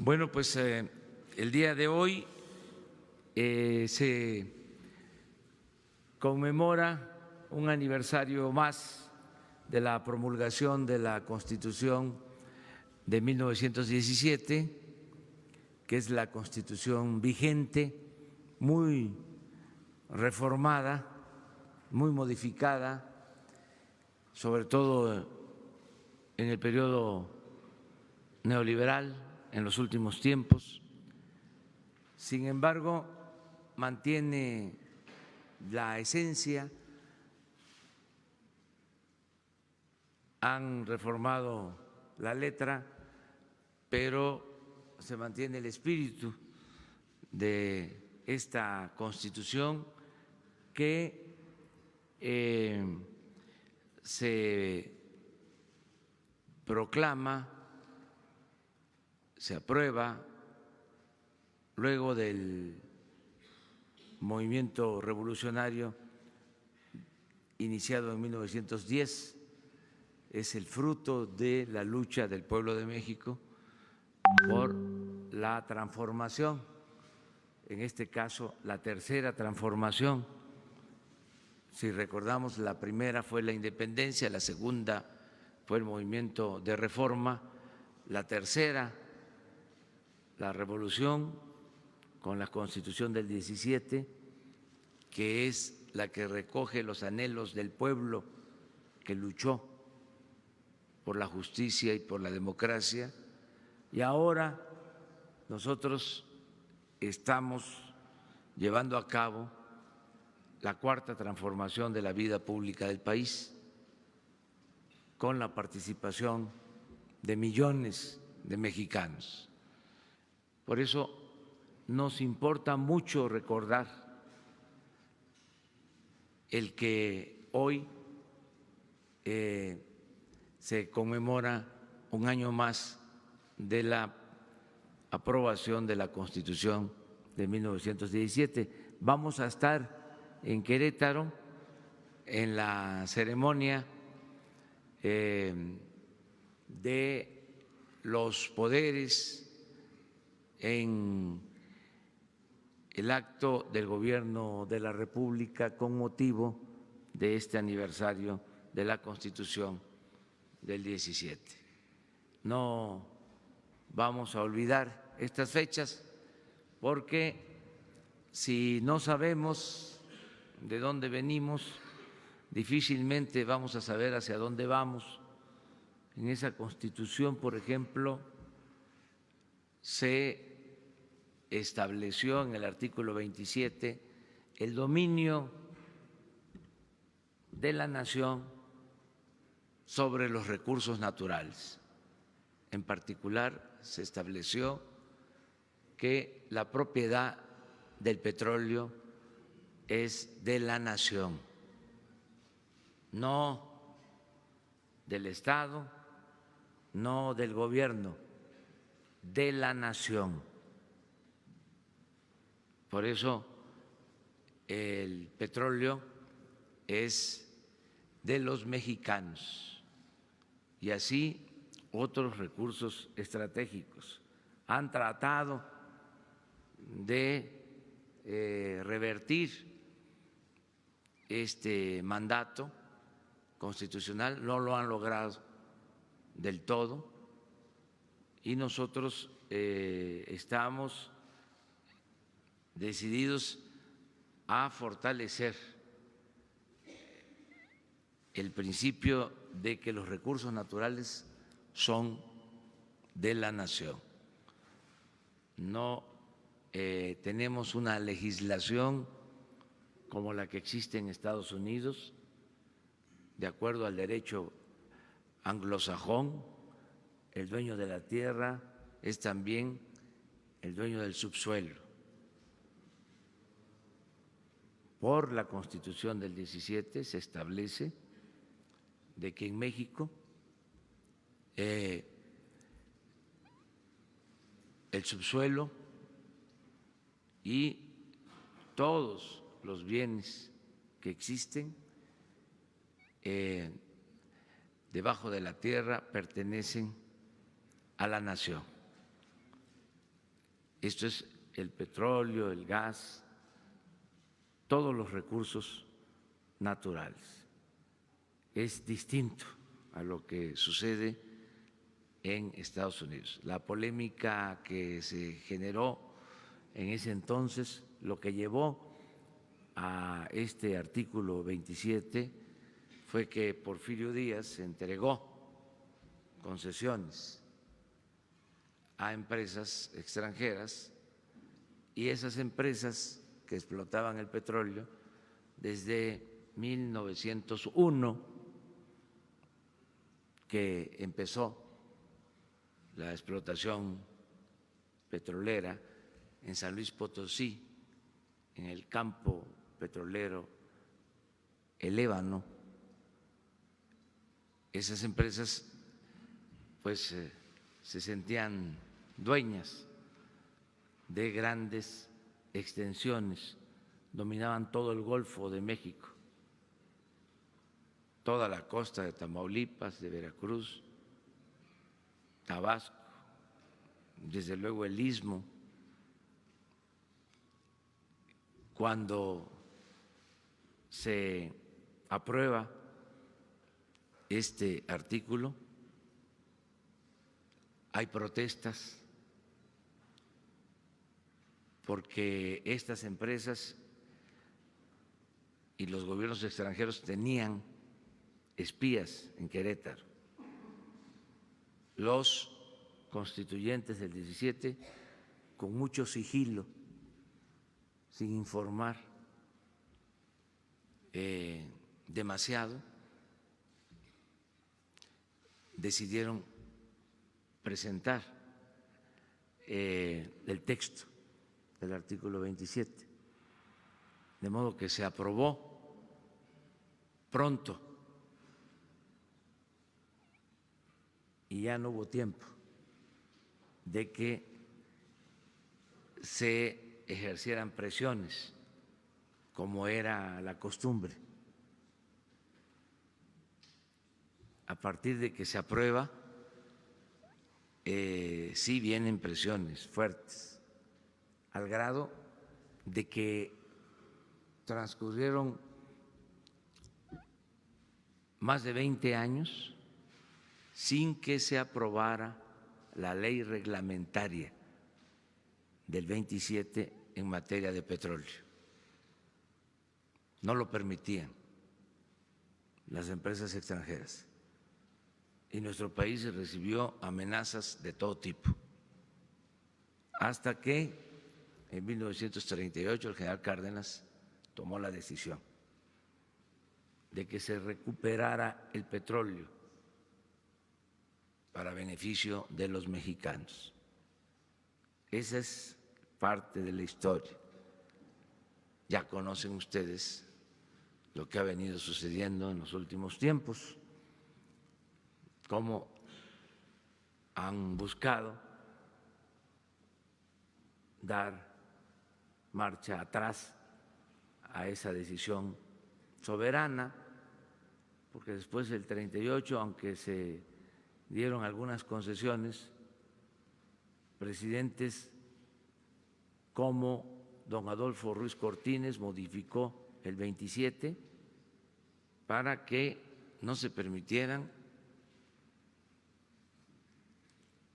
Bueno, pues el día de hoy se conmemora un aniversario más de la promulgación de la Constitución de 1917, que es la Constitución vigente, muy reformada, muy modificada, sobre todo en el periodo neoliberal en los últimos tiempos. Sin embargo, mantiene la esencia, han reformado la letra, pero se mantiene el espíritu de esta Constitución que se proclama, se aprueba luego del movimiento revolucionario iniciado en 1910, es el fruto de la lucha del pueblo de México por la transformación, en este caso la tercera transformación. Si recordamos, la primera fue la independencia, la segunda fue el movimiento de reforma, la tercera, la revolución con la Constitución del 17, que es la que recoge los anhelos del pueblo que luchó por la justicia y por la democracia, y ahora nosotros estamos llevando a cabo la cuarta transformación de la vida pública del país, con la participación de millones de mexicanos. Por eso nos importa mucho recordar el que hoy se conmemora un año más de la aprobación de la Constitución de 1917. Vamos a estar en Querétaro en la ceremonia de los poderes, en el acto del Gobierno de la República con motivo de este aniversario de la Constitución del 17. No vamos a olvidar estas fechas porque si no sabemos de dónde venimos, difícilmente vamos a saber hacia dónde vamos. En esa Constitución, por ejemplo, se estableció en el artículo 27 el dominio de la nación sobre los recursos naturales. En particular, se estableció que la propiedad del petróleo es de la nación, no del Estado, no del gobierno, de la nación. Por eso el petróleo es de los mexicanos y así otros recursos estratégicos. Han tratado de revertir este mandato constitucional, no lo han logrado del todo y nosotros estamos decididos a fortalecer el principio de que los recursos naturales son de la nación. No tenemos una legislación como la que existe en Estados Unidos, de acuerdo al derecho anglosajón. El dueño de la tierra es también el dueño del subsuelo. Por la Constitución del 17 se establece de que en México el subsuelo y todos los bienes que existen debajo de la tierra pertenecen a la nación. Esto es el petróleo, el gas, todos los recursos naturales. Es distinto a lo que sucede en Estados Unidos. La polémica que se generó en ese entonces, lo que llevó a este artículo 27 fue que Porfirio Díaz entregó concesiones a empresas extranjeras y esas empresas que explotaban el petróleo desde 1901, que empezó la explotación petrolera en San Luis Potosí, en el campo petrolero El Ébano. Esas empresas pues se sentían dueñas de grandes extensiones, dominaban todo el Golfo de México, toda la costa de Tamaulipas, de Veracruz, Tabasco, desde luego el Istmo. Cuando se aprueba este artículo, hay protestas porque estas empresas y los gobiernos extranjeros tenían espías en Querétaro. Los constituyentes del 17, con mucho sigilo, sin informar demasiado, decidieron presentar el texto del artículo 27, de modo que se aprobó pronto y ya no hubo tiempo de que se ejercieran presiones como era la costumbre. A partir de que se aprueba, sí vienen presiones fuertes, al grado de que transcurrieron más de 20 años sin que se aprobara la ley reglamentaria del 27 en materia de petróleo. No lo permitían las empresas extranjeras y nuestro país recibió amenazas de todo tipo, hasta que en 1938 el general Cárdenas tomó la decisión de que se recuperara el petróleo para beneficio de los mexicanos. Esa es parte de la historia. Ya conocen ustedes lo que ha venido sucediendo en los últimos tiempos, cómo han buscado dar marcha atrás a esa decisión soberana, porque después del 38, aunque se dieron algunas concesiones, presidentes como don Adolfo Ruiz Cortines modificó el 27 para que no se permitieran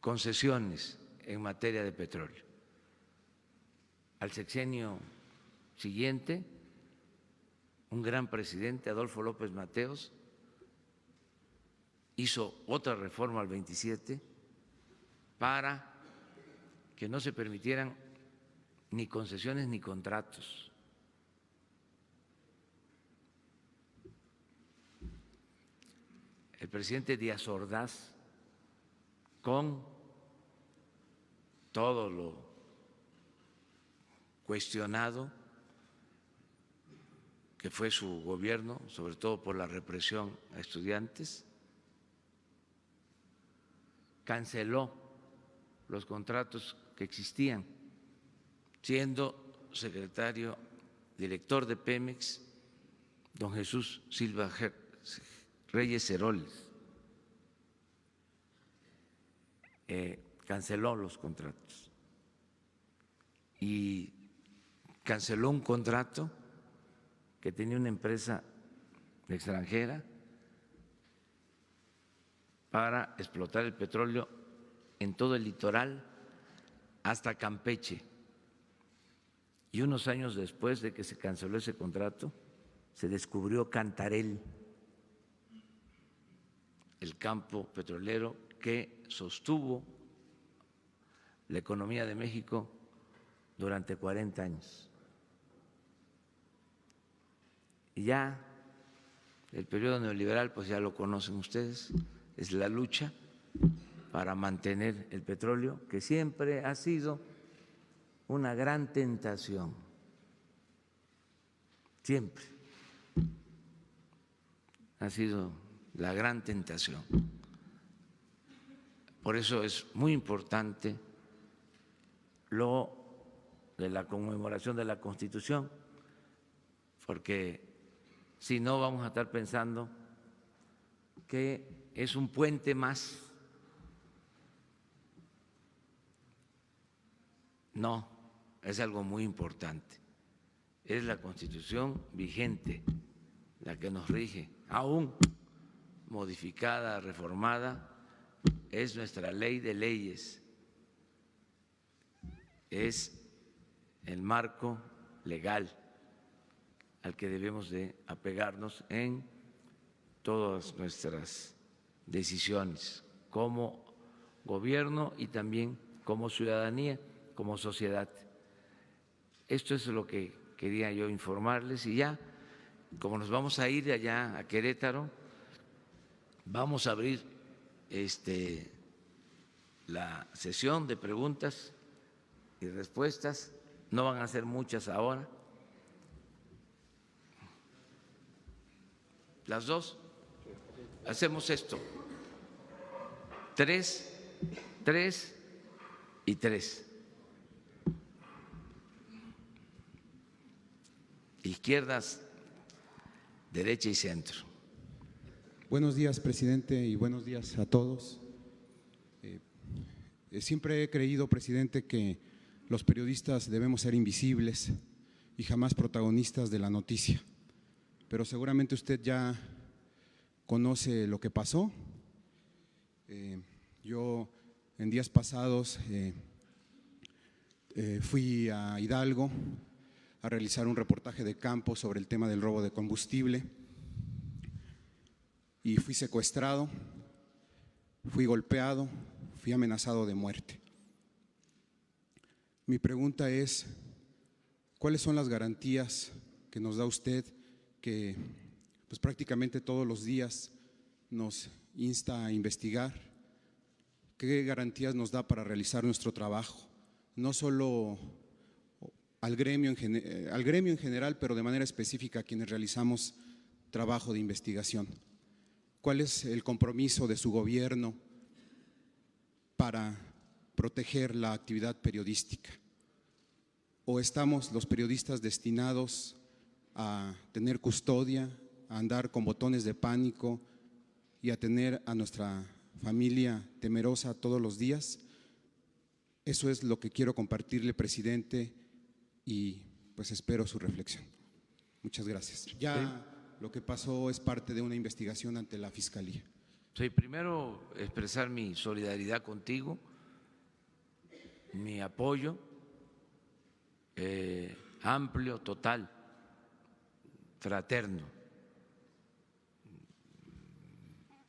concesiones en materia de petróleo. Al sexenio siguiente, un gran presidente, Adolfo López Mateos, hizo otra reforma al 27 para que no se permitieran ni concesiones ni contratos. El presidente Díaz Ordaz, con todo lo cuestionado que fue su gobierno, sobre todo por la represión a estudiantes, canceló los contratos que existían, siendo secretario director de Pemex don Jesús Silva Reyes Heroles. Canceló los contratos y canceló un contrato que tenía una empresa extranjera para explotar el petróleo en todo el litoral hasta Campeche. Y unos años después de que se canceló ese contrato, se descubrió Cantarell, el campo petrolero que sostuvo la economía de México durante 40 años. Y ya el periodo neoliberal, pues ya lo conocen ustedes, es la lucha para mantener el petróleo, que siempre ha sido una gran tentación, siempre ha sido la gran tentación. Por eso es muy importante lo de la conmemoración de la Constitución, porque si no vamos a estar pensando que es un puente más. No, es algo muy importante. Es la Constitución vigente la que nos rige, aún modificada, reformada, es nuestra ley de leyes, es el marco legal al que debemos de apegarnos en todas nuestras decisiones como gobierno y también como ciudadanía, como sociedad. Esto es lo que quería yo informarles y ya, como nos vamos a ir allá a Querétaro, vamos a abrir la sesión de preguntas y respuestas. No van a ser muchas ahora. Las dos. Hacemos esto. 3, 3 y 3. Izquierdas, derecha y centro. Buenos días, presidente, y buenos días a todos. Siempre he creído, presidente, que los periodistas debemos ser invisibles y jamás protagonistas de la noticia. Pero seguramente usted ya conoce lo que pasó. Yo en días pasados fui a Hidalgo a realizar un reportaje de campo sobre el tema del robo de combustible y fui secuestrado, fui golpeado, fui amenazado de muerte. Mi pregunta es, ¿cuáles son las garantías que nos da usted que pues prácticamente todos los días nos insta a investigar? ¿Qué garantías nos da para realizar nuestro trabajo? No solo al gremio en general, pero de manera específica a quienes realizamos trabajo de investigación. ¿Cuál es el compromiso de su gobierno para proteger la actividad periodística? ¿O estamos los periodistas destinados a tener custodia, a andar con botones de pánico y a tener a nuestra familia temerosa todos los días? Eso es lo que quiero compartirle, presidente, y pues espero su reflexión. Muchas gracias. Ya lo que pasó es parte de una investigación ante la Fiscalía. Sí, primero expresar mi solidaridad contigo, mi apoyo amplio, total, fraterno,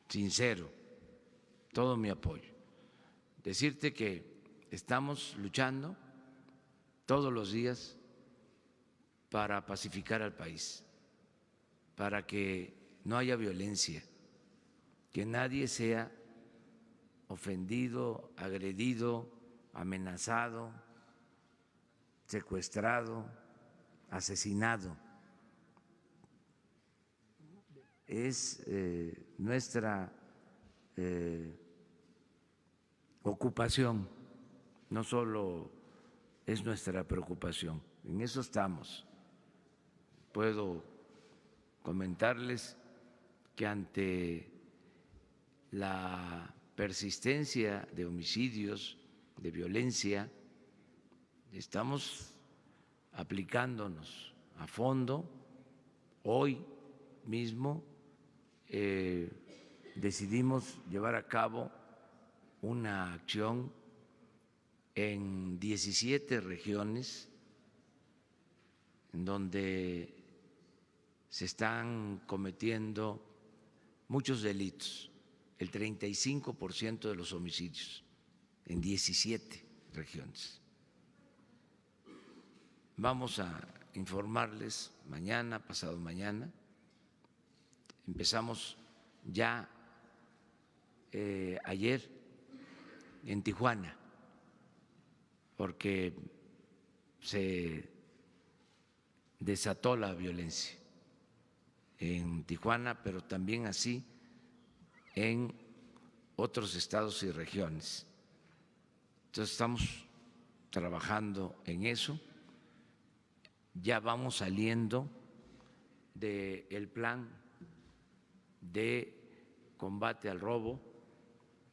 sincero, todo mi apoyo. Decirte que estamos luchando todos los días para pacificar al país, para que no haya violencia, que nadie sea ofendido, agredido, amenazado, secuestrado, asesinado. Es nuestra ocupación, no solo es nuestra preocupación, en eso estamos. Puedo comentarles que ante la persistencia de homicidios, de violencia, estamos aplicándonos a fondo. Hoy mismo decidimos llevar a cabo una acción en 17 regiones en donde se están cometiendo muchos delitos, el 35% de los homicidios en 17 regiones. Vamos a informarles mañana, pasado mañana. Empezamos ya ayer en Tijuana, porque se desató la violencia en Tijuana, pero también así en otros estados y regiones. Entonces estamos trabajando en eso. Ya vamos saliendo del plan de combate al robo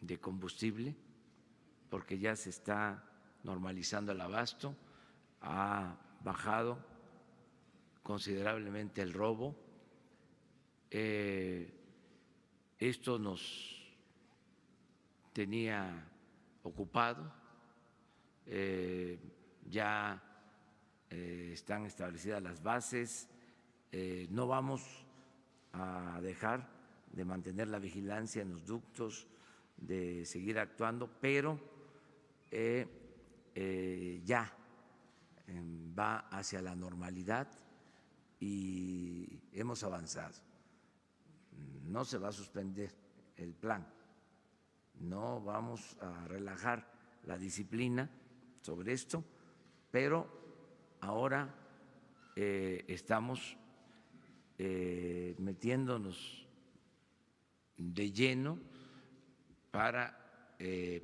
de combustible, porque ya se está normalizando el abasto, ha bajado considerablemente el robo. Esto nos tenía ocupado, ya están establecidas las bases, no vamos a dejar de mantener la vigilancia en los ductos, de seguir actuando, pero ya va hacia la normalidad y hemos avanzado. No se va a suspender el plan, no vamos a relajar la disciplina sobre esto, pero ahora estamos metiéndonos de lleno para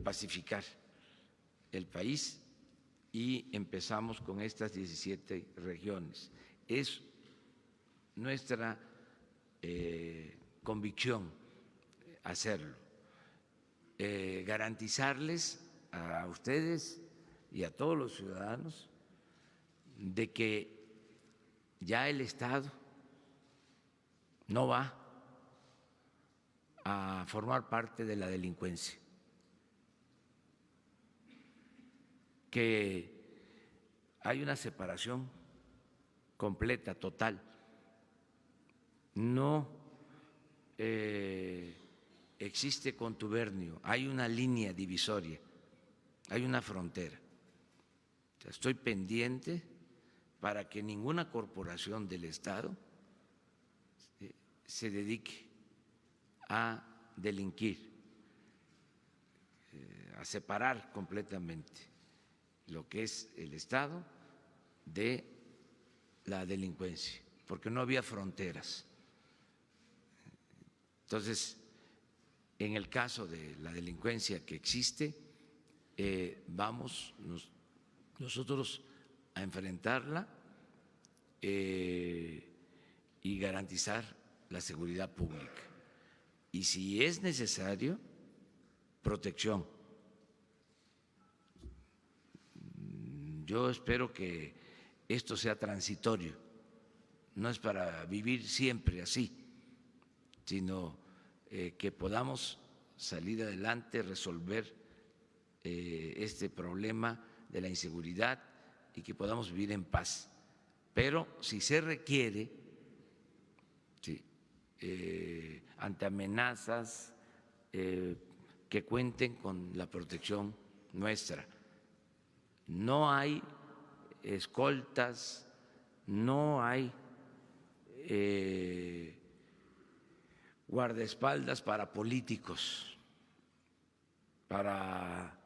pacificar el país y empezamos con estas 17 regiones. Es nuestra convicción hacerlo, garantizarles a ustedes y a todos los ciudadanos de que ya el Estado no va a formar parte de la delincuencia, que hay una separación completa, total. No existe contubernio, hay una línea divisoria, hay una frontera. O sea, estoy pendiente para que ninguna corporación del Estado se dedique a delinquir, a separar completamente lo que es el Estado de la delincuencia, porque no había fronteras. Entonces, en el caso de la delincuencia que existe, vamos nosotros a enfrentarla y garantizar la seguridad pública. Y si es necesario, protección. Yo espero que esto sea transitorio, no es para vivir siempre así, sino que podamos salir adelante, resolver este problema de la inseguridad y que podamos vivir en paz. Pero si se requiere, ante amenazas, que cuenten con la protección nuestra. No hay escoltas, no hay guardaespaldas para políticos, para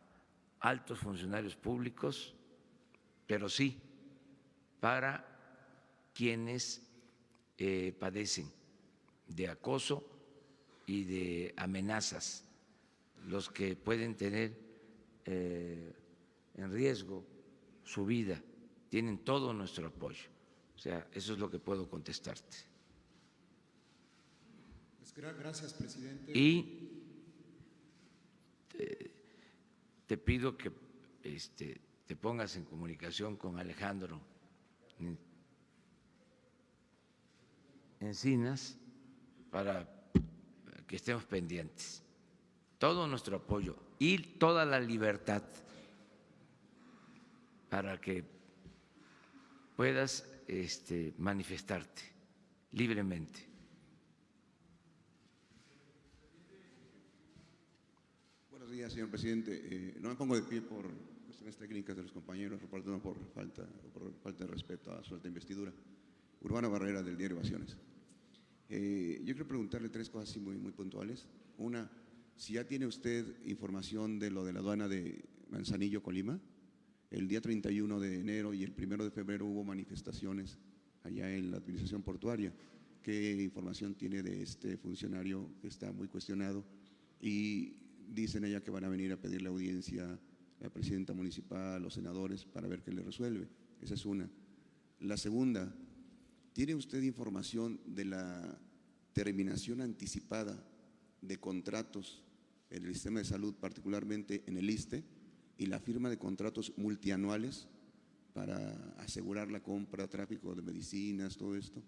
altos funcionarios públicos, pero sí para quienes padecen de acoso y de amenazas, los que pueden tener en riesgo su vida, tienen todo nuestro apoyo. O sea, eso es lo que puedo contestarte. Gracias, presidente. Y te pido que te pongas en comunicación con Alejandro Encinas para que estemos pendientes. Todo nuestro apoyo y toda la libertad para que puedas manifestarte libremente. Buenos días, señor presidente. No me pongo de pie por cuestiones técnicas de los compañeros, no por falta de respeto a su alta investidura. Urbano Barrera, del diario Ovaciones. Yo quiero preguntarle tres cosas así muy puntuales. Una, si ya tiene usted información de lo de la aduana de Manzanillo, Colima. El día 31 de enero y el 1 de febrero hubo manifestaciones allá en la administración portuaria. ¿Qué información tiene de este funcionario que está muy cuestionado? Y dicen allá que van a venir a pedirle audiencia a la presidenta municipal, los senadores, para ver qué le resuelve. Esa es una. La segunda, ¿tiene usted información de la terminación anticipada de contratos en el sistema de salud, particularmente en el ISSSTE, y la firma de contratos multianuales para asegurar la compra, tráfico de medicinas, todo esto?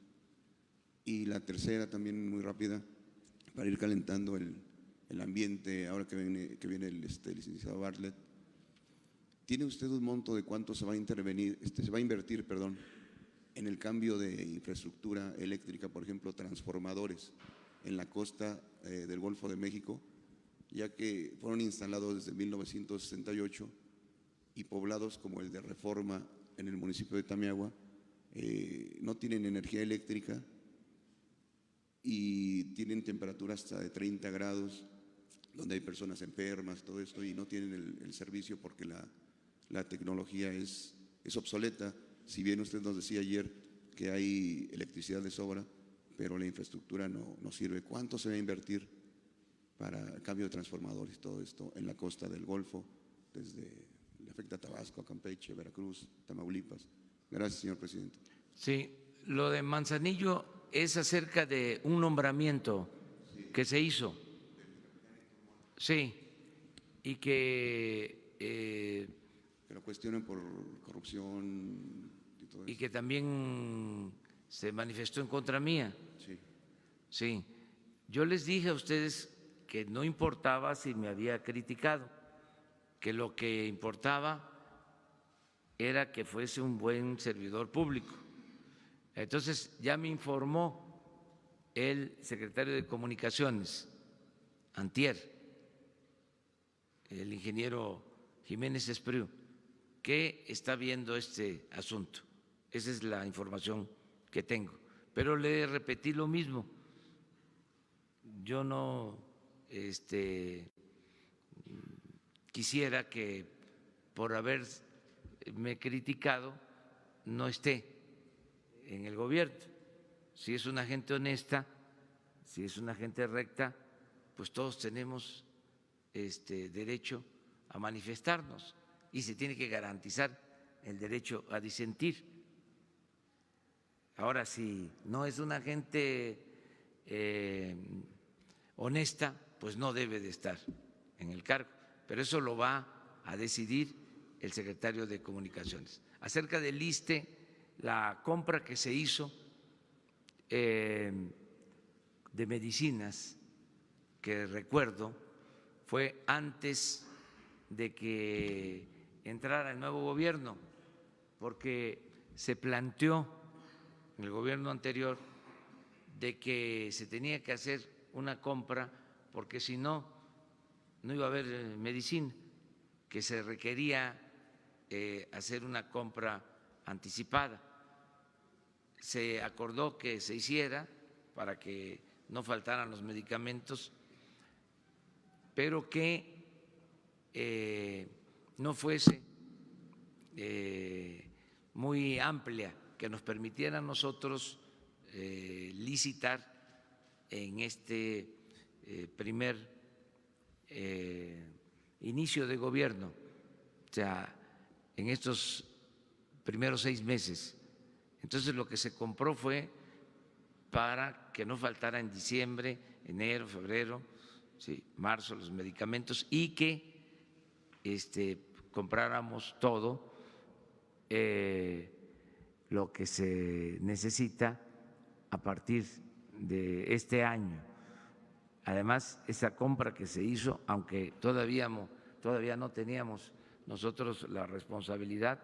Y la tercera, también muy rápida, para ir calentando el ambiente, ahora que viene el licenciado Bartlett, ¿tiene usted un monto de cuánto se va a invertir, en el cambio de infraestructura eléctrica, por ejemplo, transformadores en la costa del Golfo de México, ya que fueron instalados desde 1968 y poblados como el de Reforma en el municipio de Tamiagua no tienen energía eléctrica y tienen temperaturas hasta de 30 grados, donde hay personas enfermas, todo esto, y no tienen el servicio porque la tecnología es obsoleta. Si bien usted nos decía ayer que hay electricidad de sobra, pero la infraestructura no sirve. ¿Cuánto se va a invertir para el cambio de transformadores, todo esto en la costa del Golfo, le afecta a Tabasco, a Campeche, Veracruz, Tamaulipas? Gracias, señor presidente. Sí, lo de Manzanillo es acerca de un nombramiento que se hizo. Sí, y que lo cuestionan por corrupción y todo eso. Y que también se manifestó en contra mía. Sí. Sí, yo les dije a ustedes que no importaba si me había criticado, que lo que importaba era que fuese un buen servidor público. Entonces ya me informó el secretario de Comunicaciones, antier, el ingeniero Jiménez Espriu, que está viendo este asunto. Esa es la información que tengo. Pero le repetí lo mismo. Yo no quisiera que por haberme criticado no esté en el gobierno. Si es una gente honesta, si es una gente recta, pues todos tenemos derecho a manifestarnos y se tiene que garantizar el derecho a disentir. Ahora, si no es una gente honesta, pues no debe de estar en el cargo, pero eso lo va a decidir el secretario de Comunicaciones. Acerca del ISSSTE, la compra que se hizo de medicinas, que recuerdo, fue antes de que entrara el nuevo gobierno, porque se planteó en el gobierno anterior de que se tenía que hacer una compra porque si no, no iba a haber medicina, que se requería hacer una compra anticipada. Se acordó que se hiciera para que no faltaran los medicamentos, pero que no fuese muy amplia, que nos permitiera a nosotros licitar en este primer inicio de gobierno, o sea, en estos primeros 6 meses. Entonces lo que se compró fue para que no faltara en diciembre, enero, febrero, sí, marzo los medicamentos y que compráramos todo lo que se necesita a partir de este año. Además, esa compra que se hizo, aunque todavía no teníamos nosotros la responsabilidad,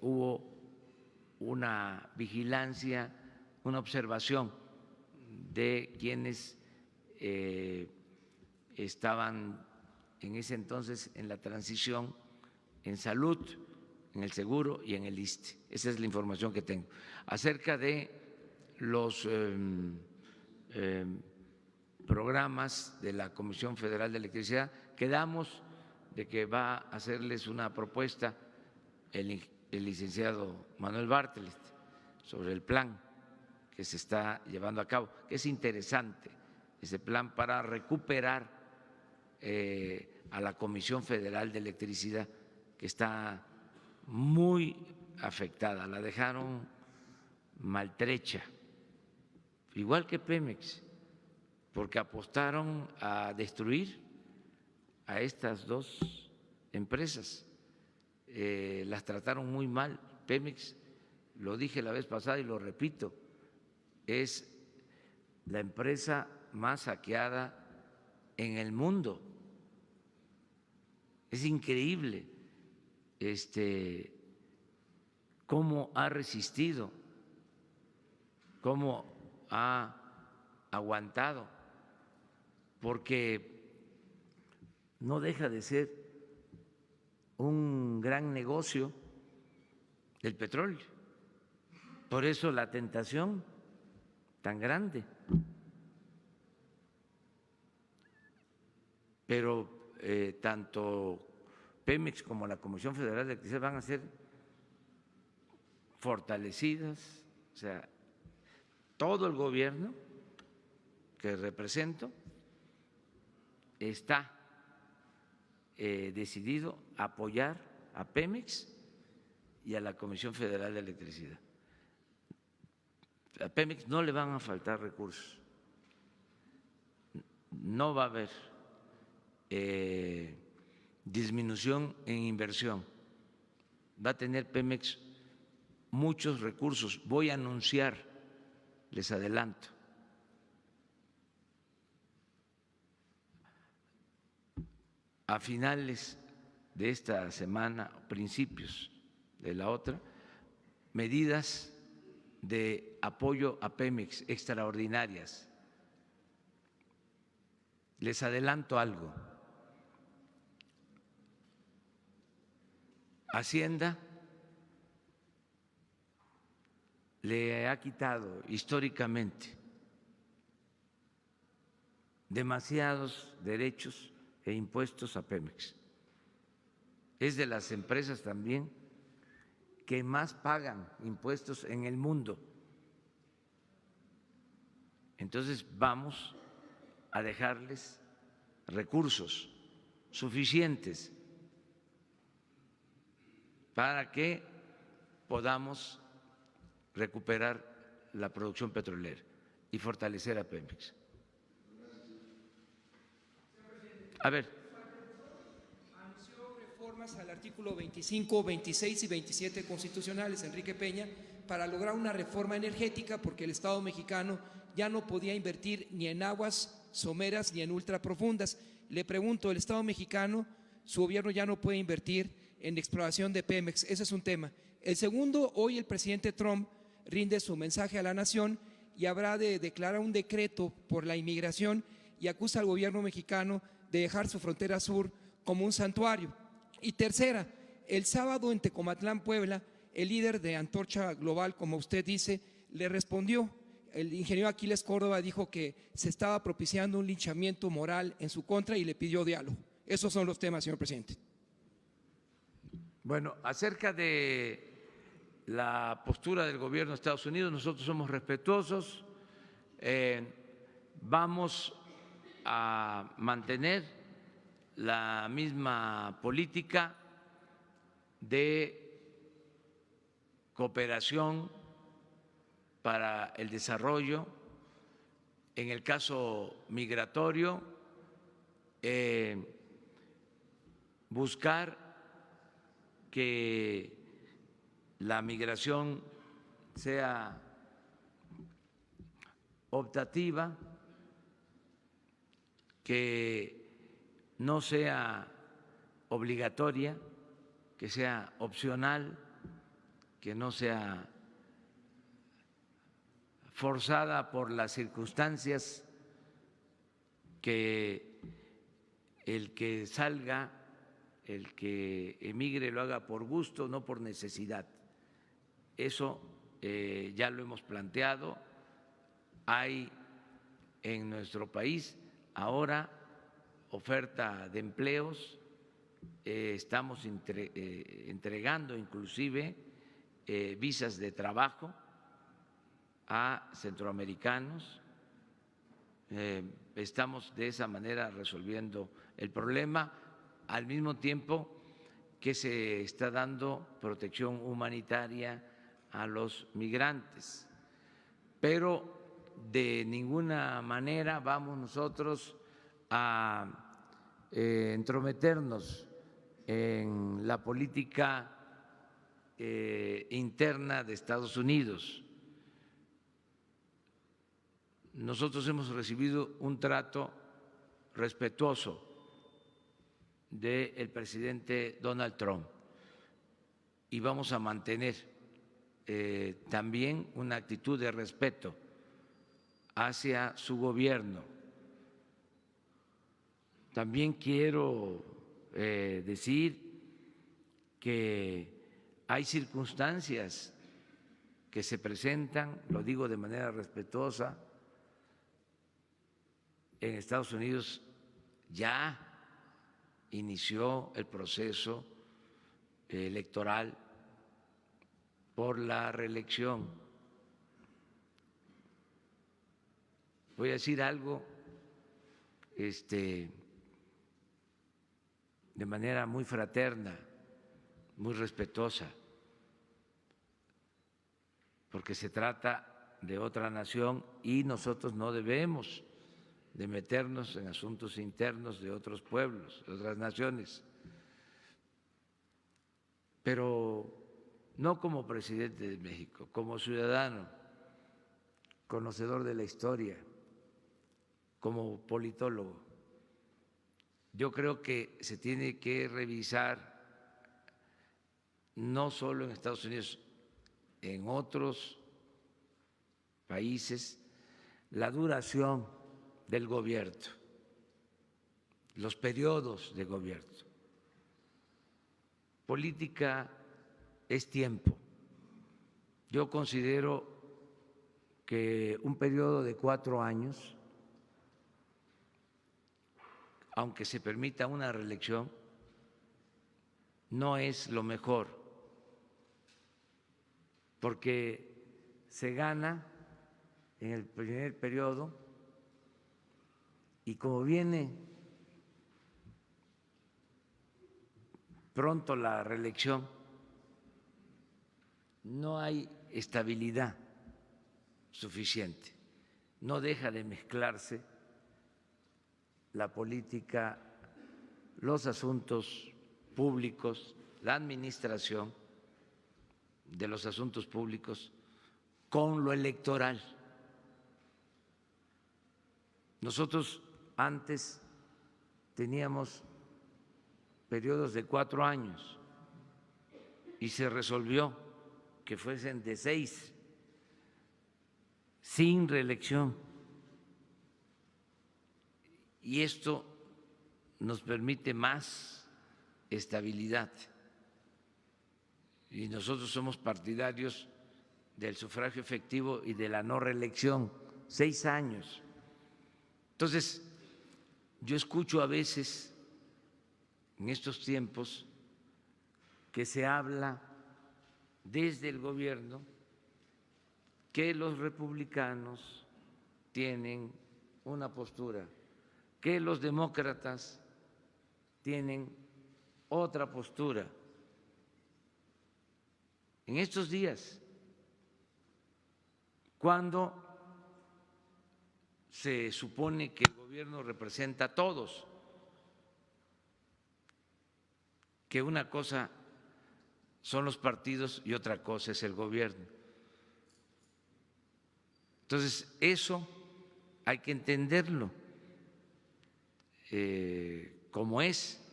hubo una vigilancia, una observación de quienes estaban en ese entonces en la transición en salud, en el seguro y en el ISSSTE. Esa es la información que tengo. Acerca de los programas de la Comisión Federal de Electricidad, quedamos de que va a hacerles una propuesta el licenciado Manuel Bartlett sobre el plan que se está llevando a cabo, que es interesante ese plan para recuperar a la Comisión Federal de Electricidad, que está muy afectada, la dejaron maltrecha, igual que Pemex, porque apostaron a destruir a estas dos empresas, las trataron muy mal. Pemex, lo dije la vez pasada y lo repito, es la empresa más saqueada en el mundo. Es increíble cómo ha resistido, cómo ha aguantado, porque no deja de ser un gran negocio el petróleo. Por eso la tentación tan grande. Pero tanto Pemex como la Comisión Federal de Electricidad van a ser fortalecidas, o sea, todo el gobierno que represento está decidido a apoyar a Pemex y a la Comisión Federal de Electricidad. A Pemex no le van a faltar recursos, no va a haber disminución en inversión, va a tener Pemex muchos recursos. Voy a anunciar, les adelanto, a finales de esta semana, principios de la otra, medidas de apoyo a Pemex extraordinarias. Les adelanto algo. Hacienda le ha quitado históricamente demasiados derechos e impuestos a Pemex. Es de las empresas también que más pagan impuestos en el mundo. Entonces vamos a dejarles recursos suficientes para que podamos recuperar la producción petrolera y fortalecer a Pemex. A ver. Anunció reformas al artículo 25, 26 y 27 constitucionales, Enrique Peña, para lograr una reforma energética, porque el Estado mexicano ya no podía invertir ni en aguas someras ni en ultraprofundas. Le pregunto, el Estado mexicano, su gobierno ya no puede invertir en exploración de Pemex. Ese es un tema. El segundo, hoy el presidente Trump rinde su mensaje a la nación y habrá de declarar un decreto por la inmigración y acusa al gobierno mexicano de dejar su frontera sur como un santuario. Y tercera, el sábado en Tecomatlán, Puebla, el líder de Antorcha Global, como usted dice, le respondió. El ingeniero Aquiles Córdoba dijo que se estaba propiciando un linchamiento moral en su contra y le pidió diálogo. Esos son los temas, señor presidente. Bueno, acerca de la postura del gobierno de Estados Unidos, nosotros somos respetuosos, vamos a mantener la misma política de cooperación para el desarrollo. En el caso migratorio, buscar que la migración sea optativa, que no sea obligatoria, que sea opcional, que no sea forzada por las circunstancias, que el que salga, el que emigre lo haga por gusto, no por necesidad. Eso ya lo hemos planteado. Hay en nuestro país ahora oferta de empleos, estamos entregando inclusive visas de trabajo a centroamericanos. Estamos de esa manera resolviendo el problema, al mismo tiempo que se está dando protección humanitaria a los migrantes. Pero de ninguna manera vamos nosotros a entrometernos en la política interna de Estados Unidos. Nosotros hemos recibido un trato respetuoso del presidente Donald Trump y vamos a mantener también una actitud de respeto hacia su gobierno. También quiero decir que hay circunstancias que se presentan, lo digo de manera respetuosa. En Estados Unidos ya inició el proceso electoral por la reelección. Voy a decir algo de manera muy fraterna, muy respetuosa, porque se trata de otra nación y nosotros no debemos de meternos en asuntos internos de otros pueblos, de otras naciones. Pero no como presidente de México, como ciudadano, conocedor de la historia, como politólogo. Yo creo que se tiene que revisar, no solo en Estados Unidos, en otros países, la duración del gobierno, los periodos de gobierno. Política es tiempo. Yo considero que un periodo de 4 años, aunque se permita una reelección, no es lo mejor, porque se gana en el primer periodo y como viene pronto la reelección, no hay estabilidad suficiente, no deja de mezclarse la política, los asuntos públicos, la administración de los asuntos públicos con lo electoral. Nosotros antes teníamos periodos de 4 años y se resolvió que fuesen de 6, sin reelección. Y esto nos permite más estabilidad. Y nosotros somos partidarios del sufragio efectivo y de la no reelección, 6 años. Entonces, yo escucho a veces en estos tiempos que se habla desde el gobierno que los republicanos tienen una postura, que los demócratas tienen otra postura. En estos días, cuando se supone que el gobierno representa a todos, que una cosa son los partidos y otra cosa es el gobierno. Entonces, eso hay que entenderlo como es.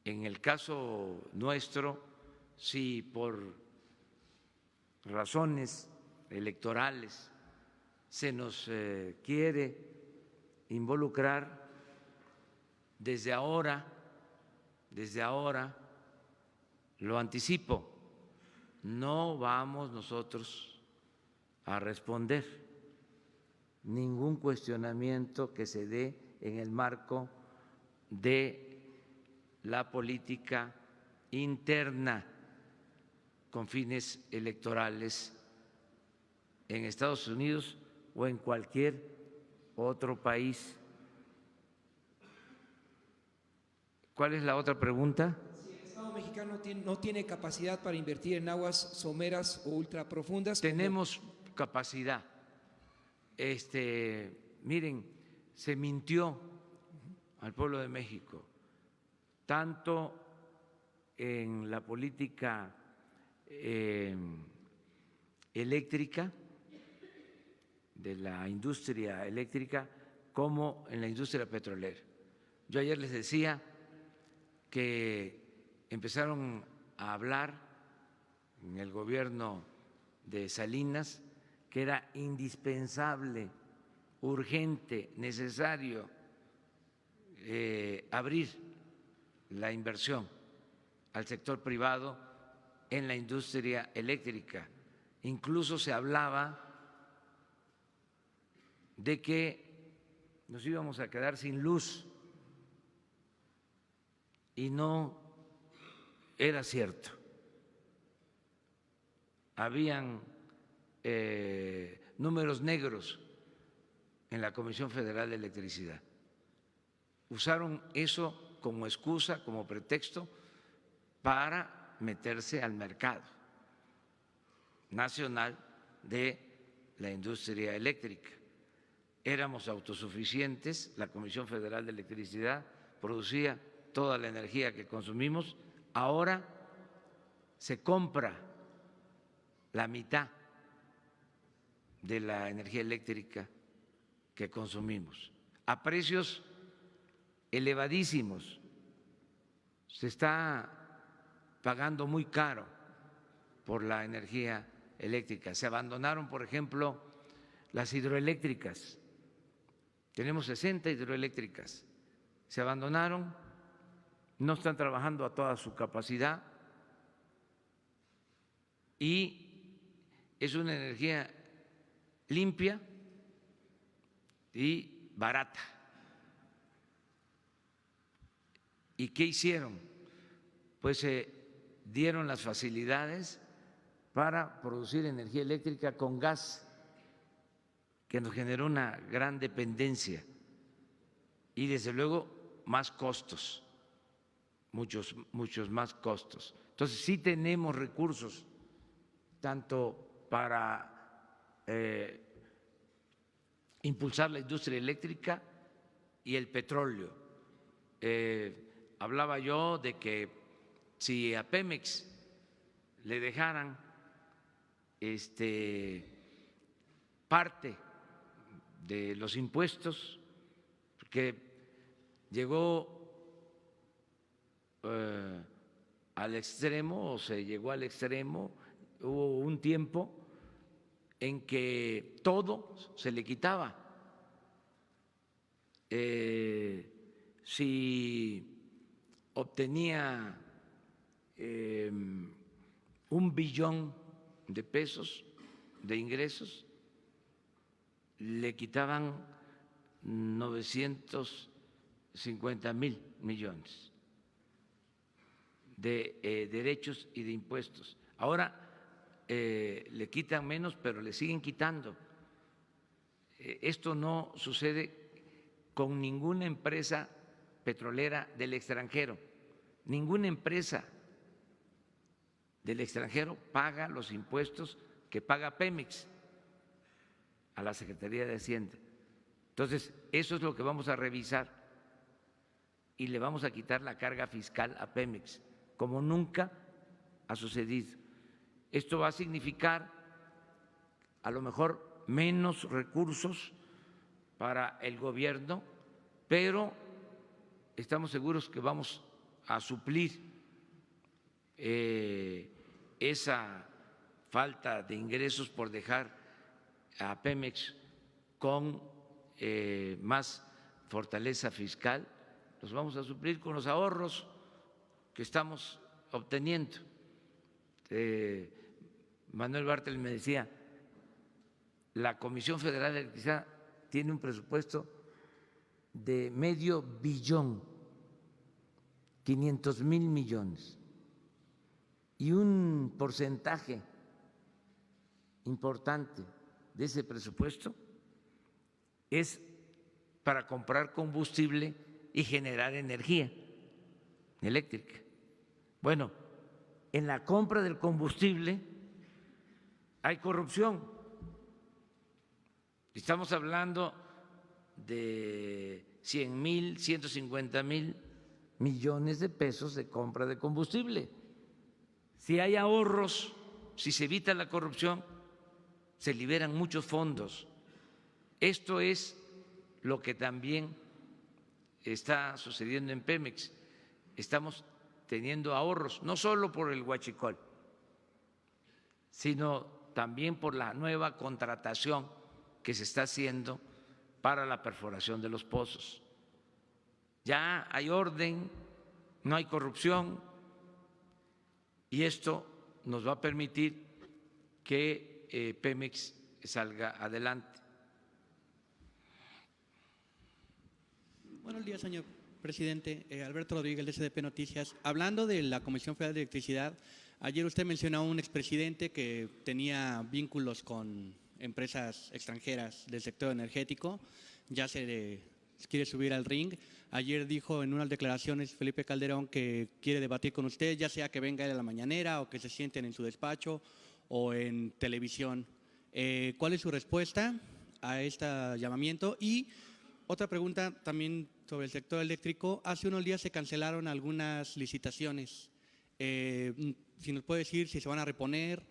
En el caso nuestro, si por razones electorales se nos quiere involucrar, desde ahora lo anticipo, no vamos nosotros a responder ningún cuestionamiento que se dé en el marco de la política interna con fines electorales en Estados Unidos o en cualquier otro país. ¿Cuál es la otra pregunta? Si el Estado mexicano no tiene capacidad para invertir en aguas someras o ultraprofundas. Tenemos capacidad. Miren, se mintió al pueblo de México, tanto en la política eléctrica, de la industria eléctrica, como en la industria petrolera. Yo ayer les decía que empezaron a hablar en el gobierno de Salinas que era indispensable, urgente, necesario abrir la inversión al sector privado en la industria eléctrica. Incluso se hablaba de que nos íbamos a quedar sin luz y no era cierto. Habían números negros en la Comisión Federal de Electricidad. Usaron eso como excusa, como pretexto para meterse al mercado nacional de la industria eléctrica. Éramos autosuficientes, la Comisión Federal de Electricidad producía toda la energía que consumimos, ahora se compra la mitad de la energía eléctrica que consumimos a precios elevadísimos. Se está pagando muy caro por la energía eléctrica. Se abandonaron, por ejemplo, las hidroeléctricas. Tenemos 60 hidroeléctricas. Se abandonaron, no están trabajando a toda su capacidad y es una energía limpia y barata. ¿Y qué hicieron? Pues se dieron las facilidades para producir energía eléctrica con gas, que nos generó una gran dependencia y desde luego más costos, muchos más costos. Entonces sí tenemos recursos tanto para impulsar la industria eléctrica y el petróleo. Hablaba yo de que si a Pemex le dejaran parte de los impuestos, porque llegó al extremo o se llegó al extremo, hubo un tiempo en que todo se le quitaba. Si obtenía 1 billón de pesos de ingresos, le quitaban 950,000 millones de derechos y de impuestos. Ahora le quitan menos, pero le siguen quitando. Esto no sucede con ninguna empresa petrolera del extranjero. Ninguna empresa del extranjero paga los impuestos que paga Pemex a la Secretaría de Hacienda. Entonces, eso es lo que vamos a revisar y le vamos a quitar la carga fiscal a Pemex, como nunca ha sucedido. Esto va a significar a lo mejor menos recursos para el gobierno, pero estamos seguros que vamos a suplir esa falta de ingresos por dejar a Pemex con más fortaleza fiscal. Los vamos a suplir con los ahorros que estamos obteniendo. Manuel Bartel me decía, la Comisión Federal de Electricidad tiene un presupuesto de $500 billion, 500,000 millones, y un porcentaje importante de ese presupuesto es para comprar combustible y generar energía eléctrica. Bueno, en la compra del combustible hay corrupción. Estamos hablando de 100,000, 150,000 millones de pesos de compra de combustible. Si hay ahorros, si se evita la corrupción, se liberan muchos fondos. Esto es lo que también está sucediendo en Pemex. Estamos teniendo ahorros, no solo por el huachicol, sino también por la nueva contratación que se está haciendo para la perforación de los pozos. Ya hay orden, no hay corrupción, y esto nos va a permitir que Pemex salga adelante. Buenos días, señor presidente. Alberto Rodríguez, de SDP Noticias. Hablando de la Comisión Federal de Electricidad, ayer usted mencionó a un expresidente que tenía vínculos con empresas extranjeras del sector energético, ya se quiere subir al ring. Ayer dijo en unas declaraciones Felipe Calderón que quiere debatir con usted, ya sea que venga él a la mañanera o que se sienten en su despacho o en televisión. ¿Cuál es su respuesta a este llamamiento? Y otra pregunta también sobre el sector eléctrico. Hace unos días se cancelaron algunas licitaciones. Si nos puede decir si se van a reponer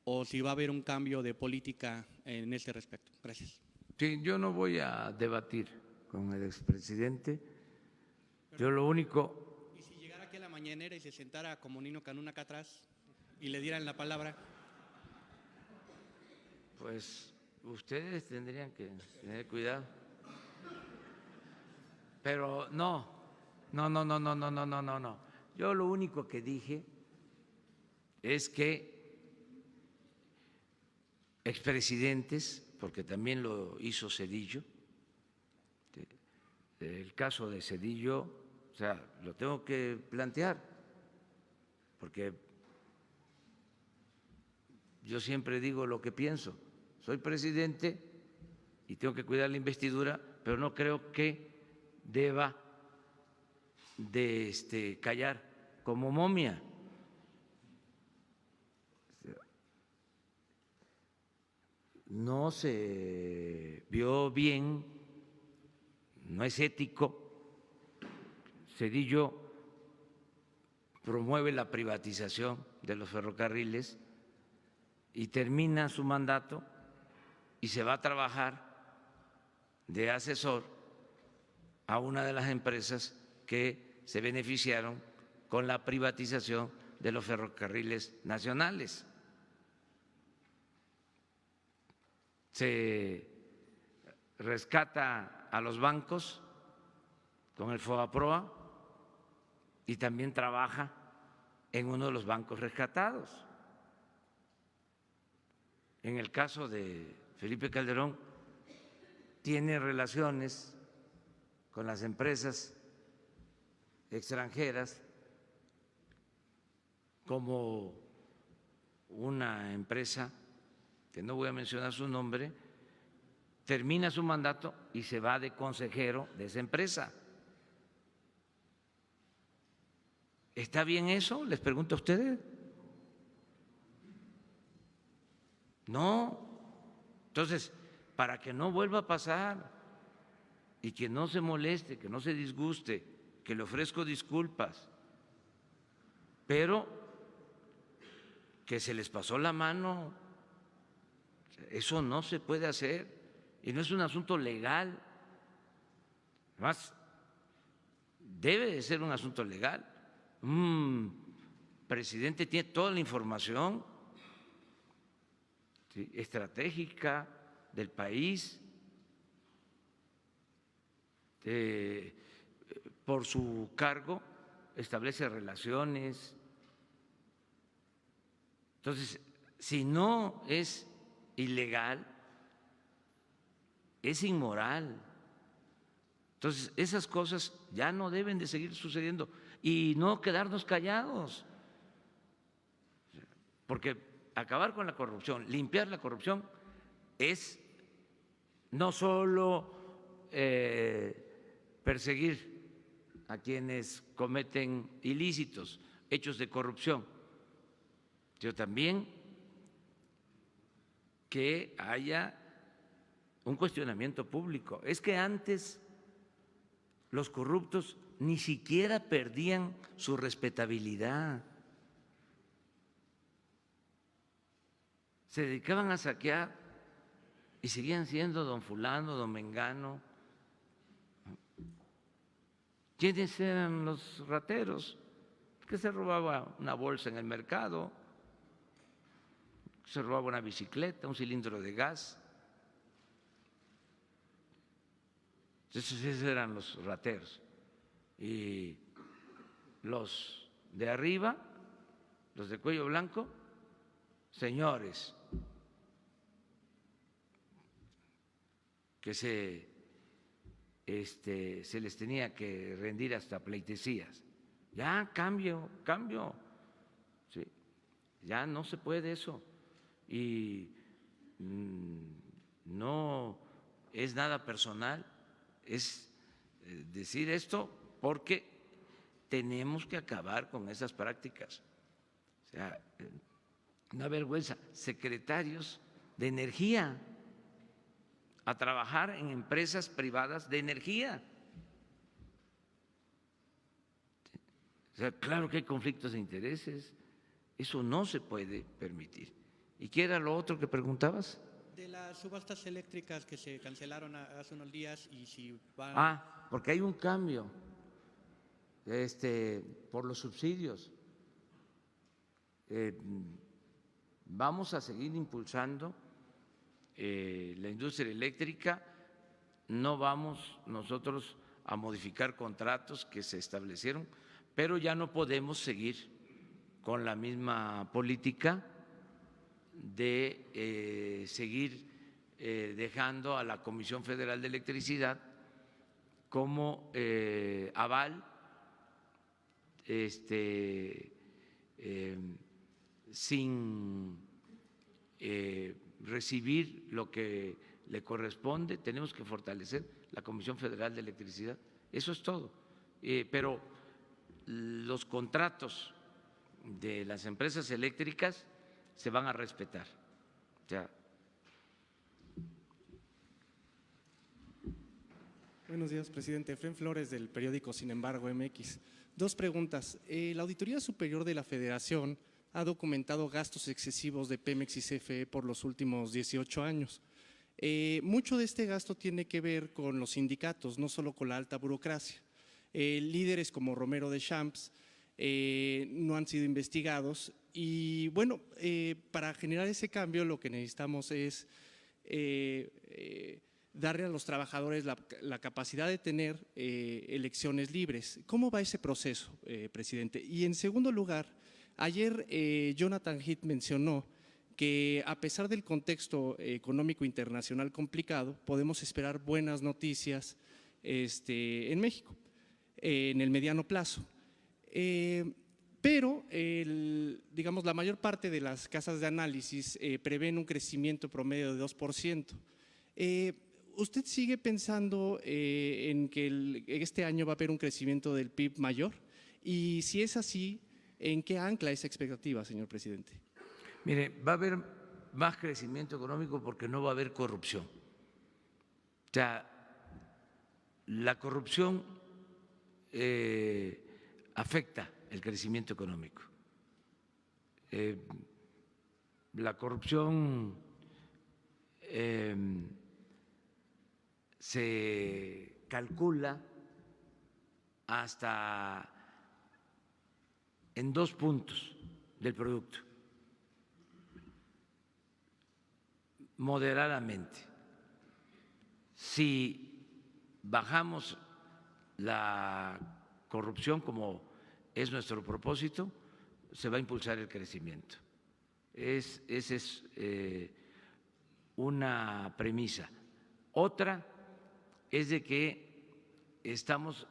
o si va a haber un cambio de política en ese respecto. Gracias. Sí, yo no voy a debatir con el expresidente. Yo lo único… ¿Y si llegara aquí a la mañanera y se sentara como Nino Canún acá atrás y le dieran la palabra? Pues ustedes tendrían que tener cuidado. Pero no. Yo lo único que dije es que expresidentes, porque también lo hizo Zedillo, el caso de Zedillo, o sea, lo tengo que plantear, porque yo siempre digo lo que pienso. Soy presidente y tengo que cuidar la investidura, pero no creo que deba de callar como momia. No se vio bien, no es ético. Zedillo promueve la privatización de los ferrocarriles y termina su mandato y se va a trabajar de asesor a una de las empresas que se beneficiaron con la privatización de los ferrocarriles nacionales. Se rescata a los bancos con el FOBAPROA y también trabaja en uno de los bancos rescatados. En el caso de Felipe Calderón, tiene relaciones con las empresas extranjeras, como una empresa, que no voy a mencionar su nombre, termina su mandato y se va de consejero de esa empresa. ¿Está bien eso? Les pregunto a ustedes. No. Entonces, para que no vuelva a pasar y que no se moleste, que no se disguste que le ofrezco disculpas, pero que se les pasó la mano, eso no se puede hacer y no es un asunto legal. Además, debe de ser un asunto legal. Un presidente tiene toda la información, ¿sí?, estratégica del país, por su cargo establece relaciones. Entonces, si no es ilegal, es inmoral. Entonces, esas cosas ya no deben de seguir sucediendo y no quedarnos callados, porque acabar con la corrupción, limpiar la corrupción, es no solo perseguir a quienes cometen ilícitos, hechos de corrupción, sino también que haya un cuestionamiento público. Es que antes los corruptos ni siquiera perdían su respetabilidad. Se dedicaban a saquear y seguían siendo don fulano, don mengano. ¿Quiénes eran los rateros? Que se robaba una bolsa en el mercado, se robaba una bicicleta, un cilindro de gas. Esos eran los rateros. Y los de arriba, los de cuello blanco, señores que se les tenía que rendir hasta pleitesías. Ya cambio, ¿sí? Ya no se puede eso. Y no es nada personal, es decir esto porque tenemos que acabar con esas prácticas. O sea, una vergüenza, secretarios de energía a trabajar en empresas privadas de energía. O sea, claro que hay conflictos de intereses, eso no se puede permitir. ¿Y qué era lo otro que preguntabas? De las subastas eléctricas que se cancelaron hace unos días y si van… Porque hay un cambio por los subsidios. Vamos a seguir impulsando la industria eléctrica, no vamos nosotros a modificar contratos que se establecieron, pero ya no podemos seguir con la misma política de seguir dejando a la Comisión Federal de Electricidad como aval sin recibir lo que le corresponde. Tenemos que fortalecer la Comisión Federal de Electricidad. Eso es todo. Pero los contratos de las empresas eléctricas se van a respetar. Ya. Buenos días, presidente. Efrén Flores, del periódico Sin embargo MX. Dos preguntas. La Auditoría Superior de la Federación ha documentado gastos excesivos de Pemex y CFE por los últimos 18 años. Mucho de este gasto tiene que ver con los sindicatos, no solo con la alta burocracia. Líderes como Romero de Champs no han sido investigados y bueno, para generar ese cambio lo que necesitamos es darle a los trabajadores la capacidad de tener elecciones libres. ¿Cómo va ese proceso, presidente? Y en segundo lugar, ayer Jonathan Heath mencionó que a pesar del contexto económico internacional complicado, podemos esperar buenas noticias en México en el mediano plazo. Pero, digamos, la mayor parte de las casas de análisis prevén un crecimiento promedio de 2%. ¿Usted sigue pensando en que este año va a haber un crecimiento del PIB mayor? Y si es así, ¿en qué ancla esa expectativa, señor presidente? Mire, va a haber más crecimiento económico porque no va a haber corrupción. O sea, la corrupción afecta el crecimiento económico. La corrupción se calcula hasta en 2 puntos del producto, moderadamente. Si bajamos la corrupción, como es nuestro propósito, se va a impulsar el crecimiento. Esa es una premisa. Otra es de que estamos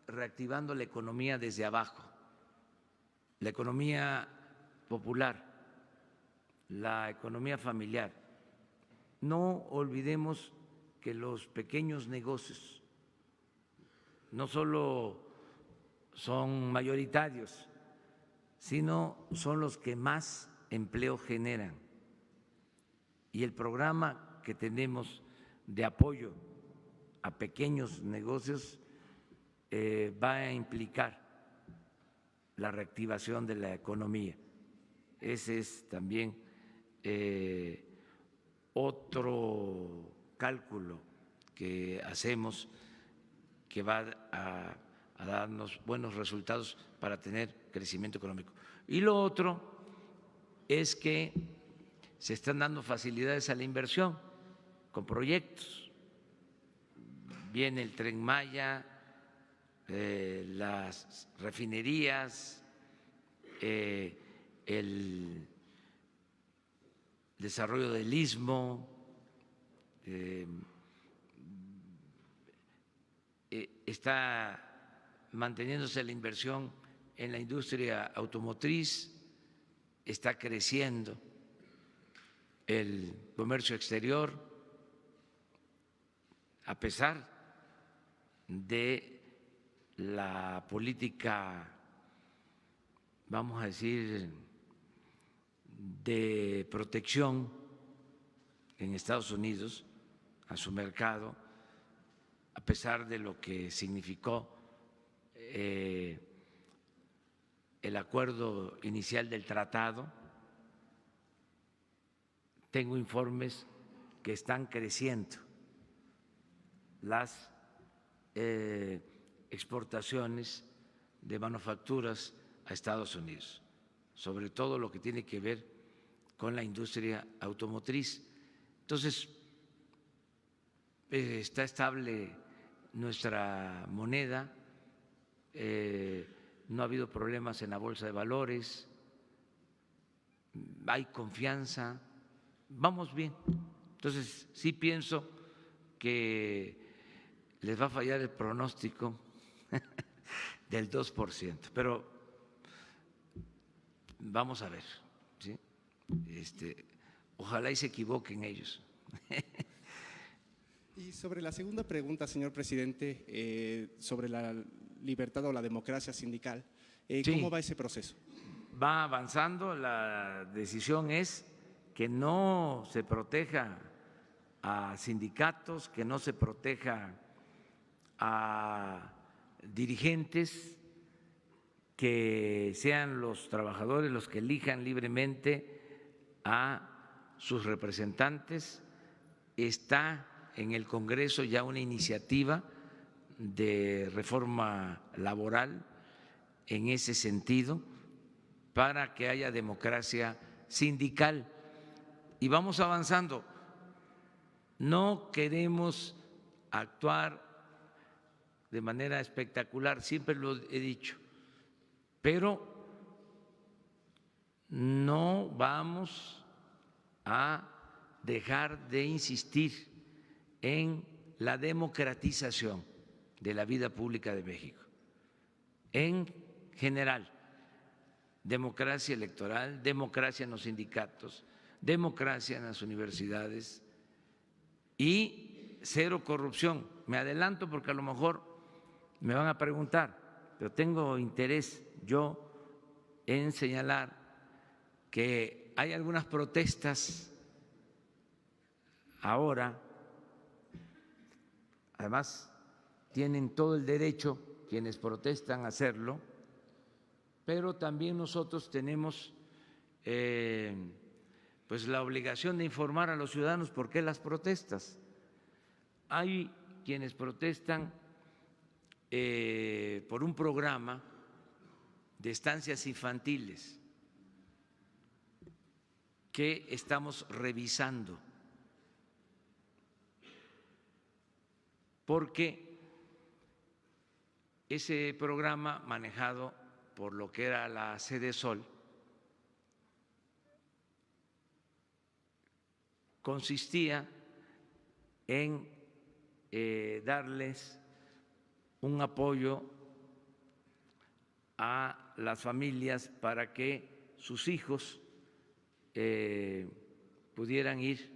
reactivando la economía desde abajo, la economía popular, la economía familiar. No olvidemos que los pequeños negocios no solo son mayoritarios, sino son los que más empleo generan. Y el programa que tenemos de apoyo a pequeños negocios va a implicar la reactivación de la economía. Ese es también otro cálculo que hacemos que va a darnos buenos resultados para tener crecimiento económico. Y lo otro es que se están dando facilidades a la inversión con proyectos. Viene el Tren Maya, las refinerías, el desarrollo del Istmo, está manteniéndose la inversión en la industria automotriz, está creciendo el comercio exterior, a pesar de la política, vamos a decir, de protección en Estados Unidos a su mercado, a pesar de lo que significó el acuerdo inicial del tratado. Tengo informes que están creciendo las exportaciones de manufacturas a Estados Unidos, sobre todo lo que tiene que ver con la industria automotriz. Entonces, está estable nuestra moneda, no ha habido problemas en la bolsa de valores, hay confianza, vamos bien. Entonces, sí pienso que les va a fallar el pronóstico del 2%, pero vamos a ver, ¿sí? Ojalá y se equivoquen ellos. Y sobre la segunda pregunta, señor presidente, sobre la libertad o la democracia sindical, ¿cómo va ese proceso? Va avanzando, la decisión es que no se proteja a sindicatos, que no se proteja a dirigentes, que sean los trabajadores los que elijan libremente a sus representantes. Está en el Congreso ya una iniciativa de reforma laboral en ese sentido para que haya democracia sindical. Y vamos avanzando. No queremos actuar de manera espectacular, siempre lo he dicho, pero no vamos a dejar de insistir en la democratización de la vida pública de México. En general, democracia electoral, democracia en los sindicatos, democracia en las universidades y cero corrupción. Me adelanto porque a lo mejor me van a preguntar, pero tengo interés yo en señalar que hay algunas protestas ahora, además tienen todo el derecho quienes protestan hacerlo, pero también nosotros tenemos pues la obligación de informar a los ciudadanos por qué las protestas. Hay quienes protestan por un programa de estancias infantiles que estamos revisando, porque ese programa manejado por lo que era la Sede Sol consistía en darles un apoyo a las familias para que sus hijos pudieran ir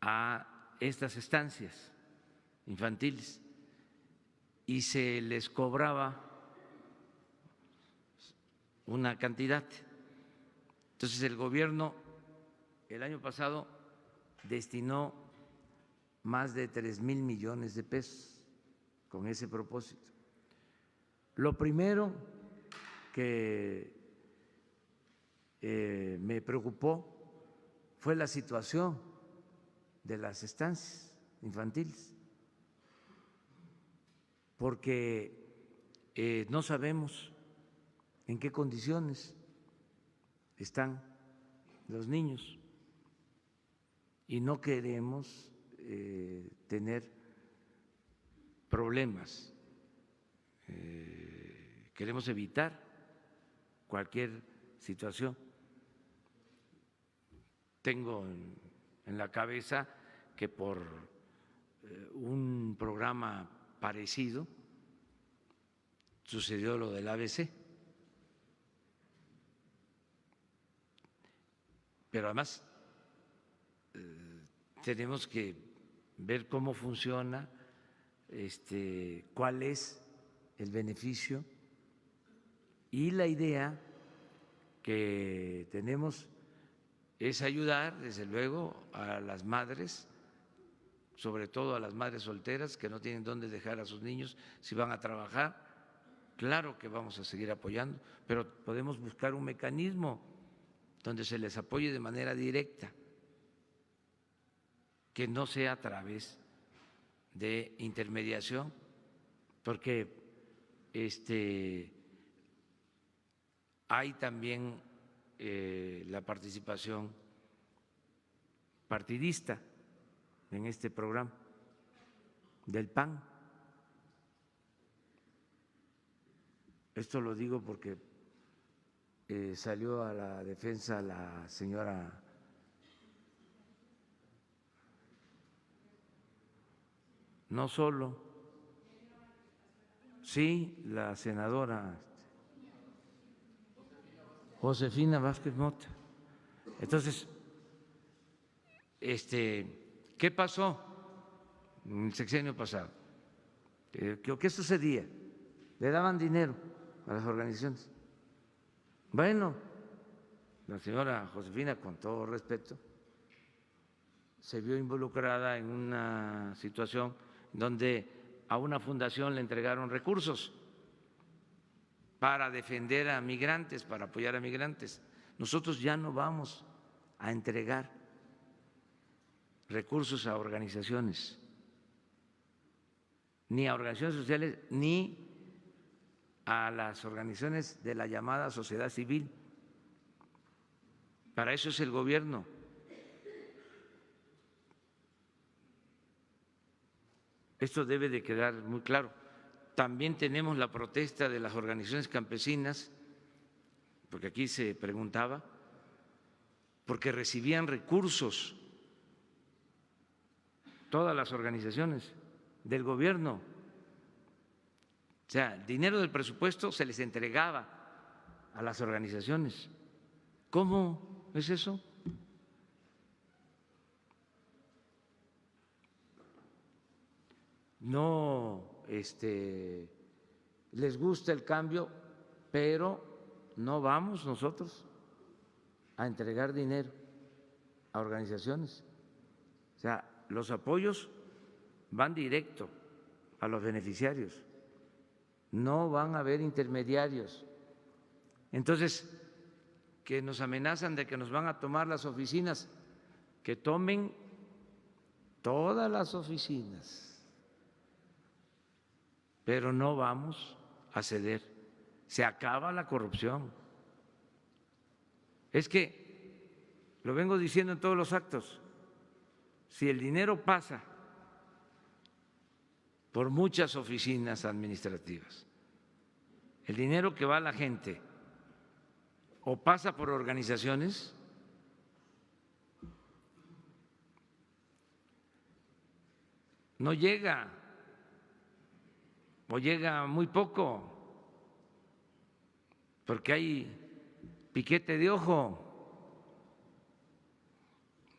a estas estancias infantiles y se les cobraba una cantidad. Entonces el gobierno el año pasado destinó más de 3,000 millones de pesos con ese propósito. Lo primero que me preocupó fue la situación de las estancias infantiles, porque no sabemos en qué condiciones están los niños y no queremos tener problemas, queremos evitar cualquier situación. Tengo en la cabeza que por un programa parecido sucedió lo del ABC, pero además tenemos que ver cómo funciona, cuál es el beneficio, y la idea que tenemos es ayudar, desde luego, a las madres, sobre todo a las madres solteras que no tienen dónde dejar a sus niños si van a trabajar. Claro que vamos a seguir apoyando, pero podemos buscar un mecanismo donde se les apoye de manera directa, que no sea a través de intermediación, porque hay también la participación partidista en este programa del PAN. Esto lo digo porque salió a la defensa la señora no solo, sí, la senadora Josefina Vázquez Mota. Entonces, ¿qué pasó en el sexenio pasado? ¿Qué sucedía? Le daban dinero a las organizaciones. Bueno, la señora Josefina, con todo respeto, se vio involucrada en una situación donde a una fundación le entregaron recursos para defender a migrantes, para apoyar a migrantes. Nosotros ya no vamos a entregar recursos a organizaciones, ni a organizaciones sociales, ni a las organizaciones de la llamada sociedad civil. Para eso es el gobierno. Esto debe de quedar muy claro. También tenemos la protesta de las organizaciones campesinas, porque aquí se preguntaba, porque recibían recursos todas las organizaciones del gobierno. O sea, el dinero del presupuesto se les entregaba a las organizaciones. ¿Cómo es eso? No les gusta el cambio, pero no vamos nosotros a entregar dinero a organizaciones. O sea, los apoyos van directo a los beneficiarios no van a haber intermediarios. Entonces, que nos amenazan de que nos van a tomar las oficinas, que tomen todas las oficinas, pero no vamos a ceder. Se acaba la corrupción. Es que, lo vengo diciendo en todos los actos, si el dinero pasa por muchas oficinas administrativas, el dinero que va a la gente o pasa por organizaciones, no llega o llega muy poco, porque hay piquete de ojo.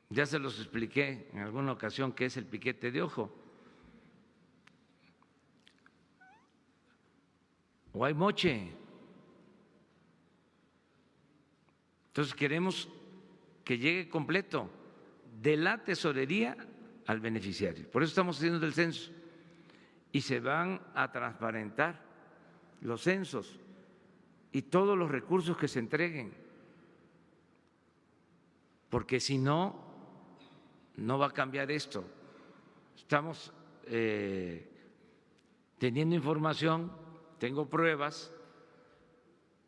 Ya se los expliqué en alguna ocasión qué es el piquete de ojo. O hay moche. Entonces queremos que llegue completo de la tesorería al beneficiario. Por eso estamos haciendo el censo y se van a transparentar los censos y todos los recursos que se entreguen, porque si no, no va a cambiar esto. Estamos teniendo información, tengo pruebas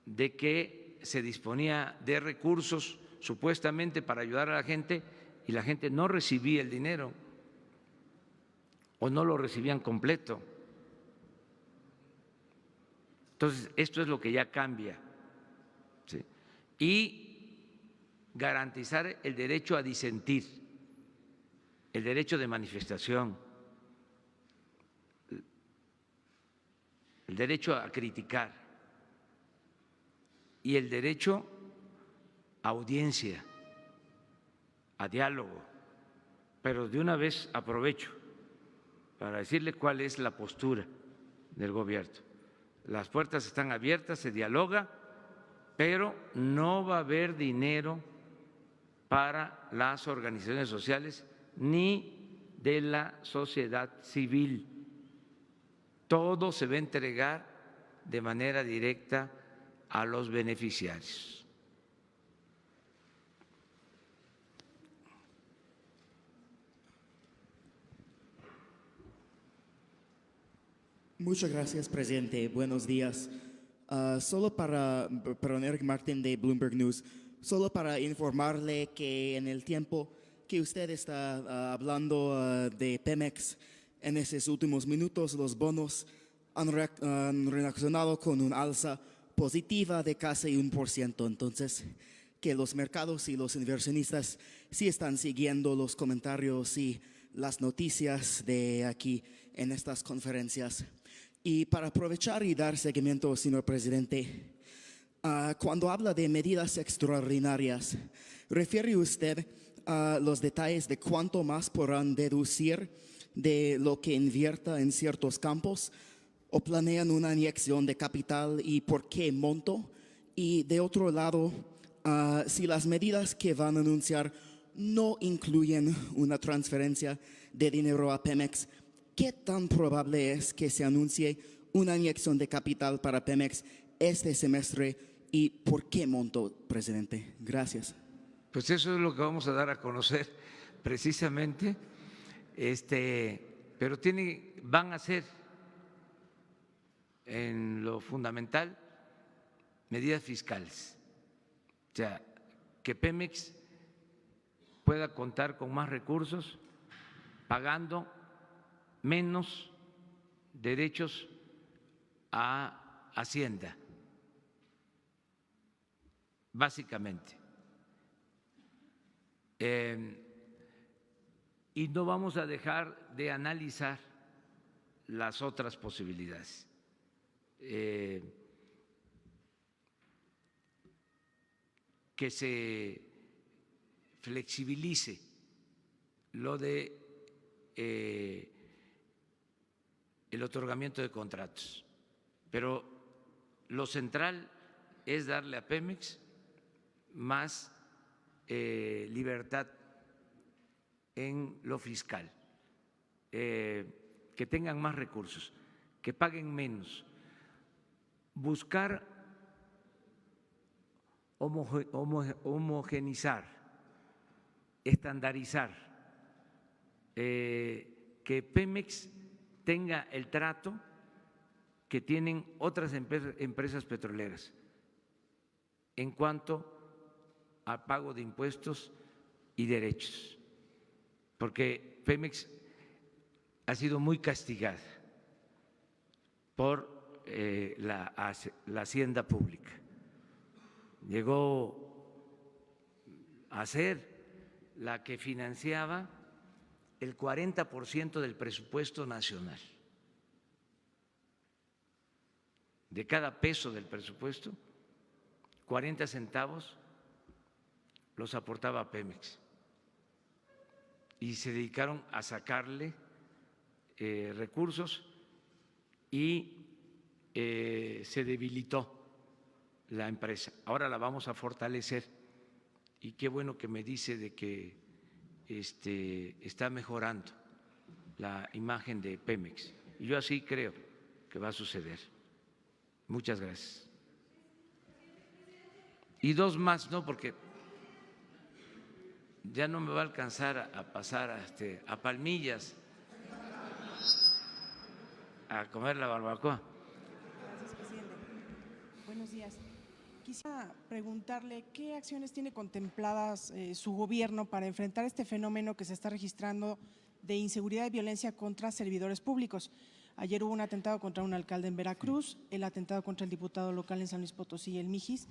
de que se disponía de recursos supuestamente para ayudar a la gente y la gente no recibía el dinero o no lo recibían completo. Entonces, esto es lo que ya cambia, ¿sí? Y garantizar el derecho a disentir, el derecho de manifestación, el derecho a criticar y el derecho a audiencia, a diálogo. Pero de una vez aprovecho para decirle cuál es la postura del gobierno. Las puertas están abiertas, se dialoga, pero no va a haber dinero para las organizaciones sociales ni de la sociedad civil. Todo se va a entregar de manera directa a los beneficiarios. Muchas gracias, presidente. Buenos días. Solo para Eric Martin de Bloomberg News, solo para informarle que en el tiempo que usted está hablando de Pemex, en esos últimos minutos los bonos han reaccionado con un alza positiva de casi 1%. Entonces, que los mercados y los inversionistas sí están siguiendo los comentarios y las noticias de aquí en estas conferencias. Y para aprovechar y dar seguimiento, señor presidente, cuando habla de medidas extraordinarias, ¿refiere usted a los detalles de cuánto más podrán deducir de lo que invierta en ciertos campos? ¿O planean una inyección de capital y por qué monto? Y de otro lado, si las medidas que van a anunciar no incluyen una transferencia de dinero a Pemex, ¿qué tan probable es que se anuncie una inyección de capital para Pemex este semestre y por qué monto, presidente? Gracias. Pues eso es lo que vamos a dar a conocer precisamente, pero van a ser en lo fundamental medidas fiscales, o sea, que Pemex pueda contar con más recursos, pagando menos derechos a Hacienda, básicamente. Y no vamos a dejar de analizar las otras posibilidades. Que se flexibilice lo de el otorgamiento de contratos, pero lo central es darle a Pemex más libertad en lo fiscal, que tengan más recursos, que paguen menos, buscar homogenizar, estandarizar, que Pemex tenga el trato que tienen otras empresas petroleras en cuanto al pago de impuestos y derechos, porque Pemex ha sido muy castigada por la hacienda pública. Llegó a ser la que financiaba el 40% del presupuesto nacional. De cada peso del presupuesto, 40 centavos los aportaba Pemex. Y se dedicaron a sacarle recursos y se debilitó la empresa. Ahora la vamos a fortalecer y qué bueno que me dice de que está mejorando la imagen de Pemex. Y yo así creo que va a suceder. Muchas gracias. Y dos más, ¿no? Porque ya no me va a alcanzar a pasar a Palmillas a comer la barbacoa. Gracias, presidente. Buenos días. Quisiera preguntarle qué acciones tiene contempladas su gobierno para enfrentar este fenómeno que se está registrando de inseguridad y violencia contra servidores públicos. Ayer hubo un atentado contra un alcalde en Veracruz, el atentado contra el diputado local en San Luis Potosí, el Mijis,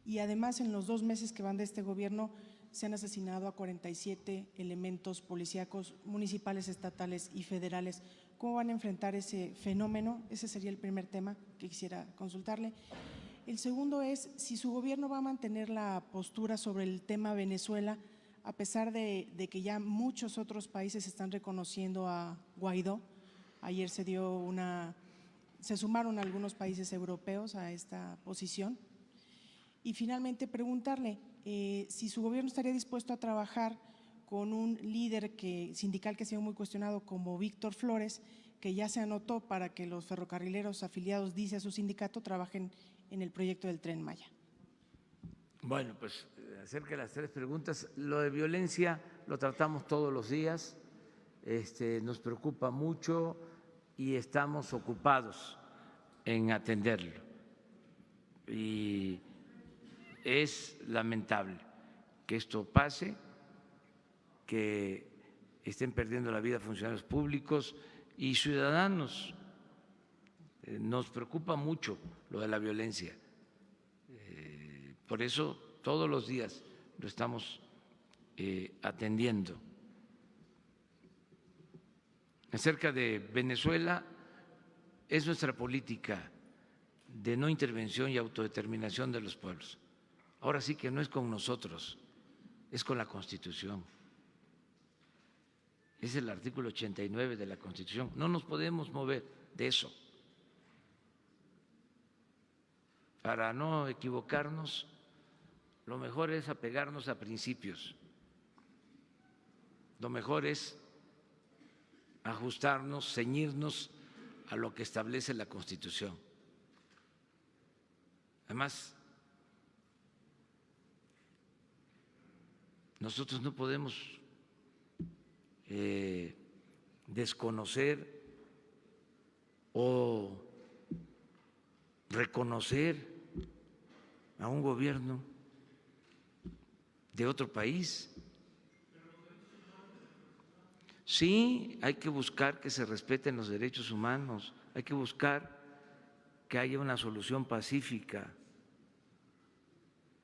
y además en los 2 meses que van de este gobierno se han asesinado a 47 elementos policíacos municipales, estatales y federales. ¿Cómo van a enfrentar ese fenómeno? Ese sería el primer tema que quisiera consultarle. El segundo es si su gobierno va a mantener la postura sobre el tema Venezuela, a pesar de que ya muchos otros países están reconociendo a Guaidó. Ayer se sumaron algunos países europeos a esta posición. Y finalmente preguntarle si su gobierno estaría dispuesto a trabajar con un líder sindical que ha sido muy cuestionado como Víctor Flores, que ya se anotó para que los ferrocarrileros afiliados, dice a su sindicato, trabajen en el proyecto del Tren Maya. Bueno, pues acerca de las 3 preguntas, lo de violencia lo tratamos todos los días, nos preocupa mucho y estamos ocupados en atenderlo. Y es lamentable que esto pase, que estén perdiendo la vida funcionarios públicos y ciudadanos. Nos preocupa mucho lo de la violencia. Por eso todos los días lo estamos atendiendo. Acerca de Venezuela, es nuestra política de no intervención y autodeterminación de los pueblos. Ahora sí que no es con nosotros, es con la Constitución. Es el artículo 89 de la Constitución. No nos podemos mover de eso. Para no equivocarnos, lo mejor es apegarnos a principios. Lo mejor es ajustarnos, ceñirnos a lo que establece la Constitución. Además, nosotros no podemos desconocer o reconocer a un gobierno de otro país. Sí, hay que buscar que se respeten los derechos humanos, hay que buscar que haya una solución pacífica,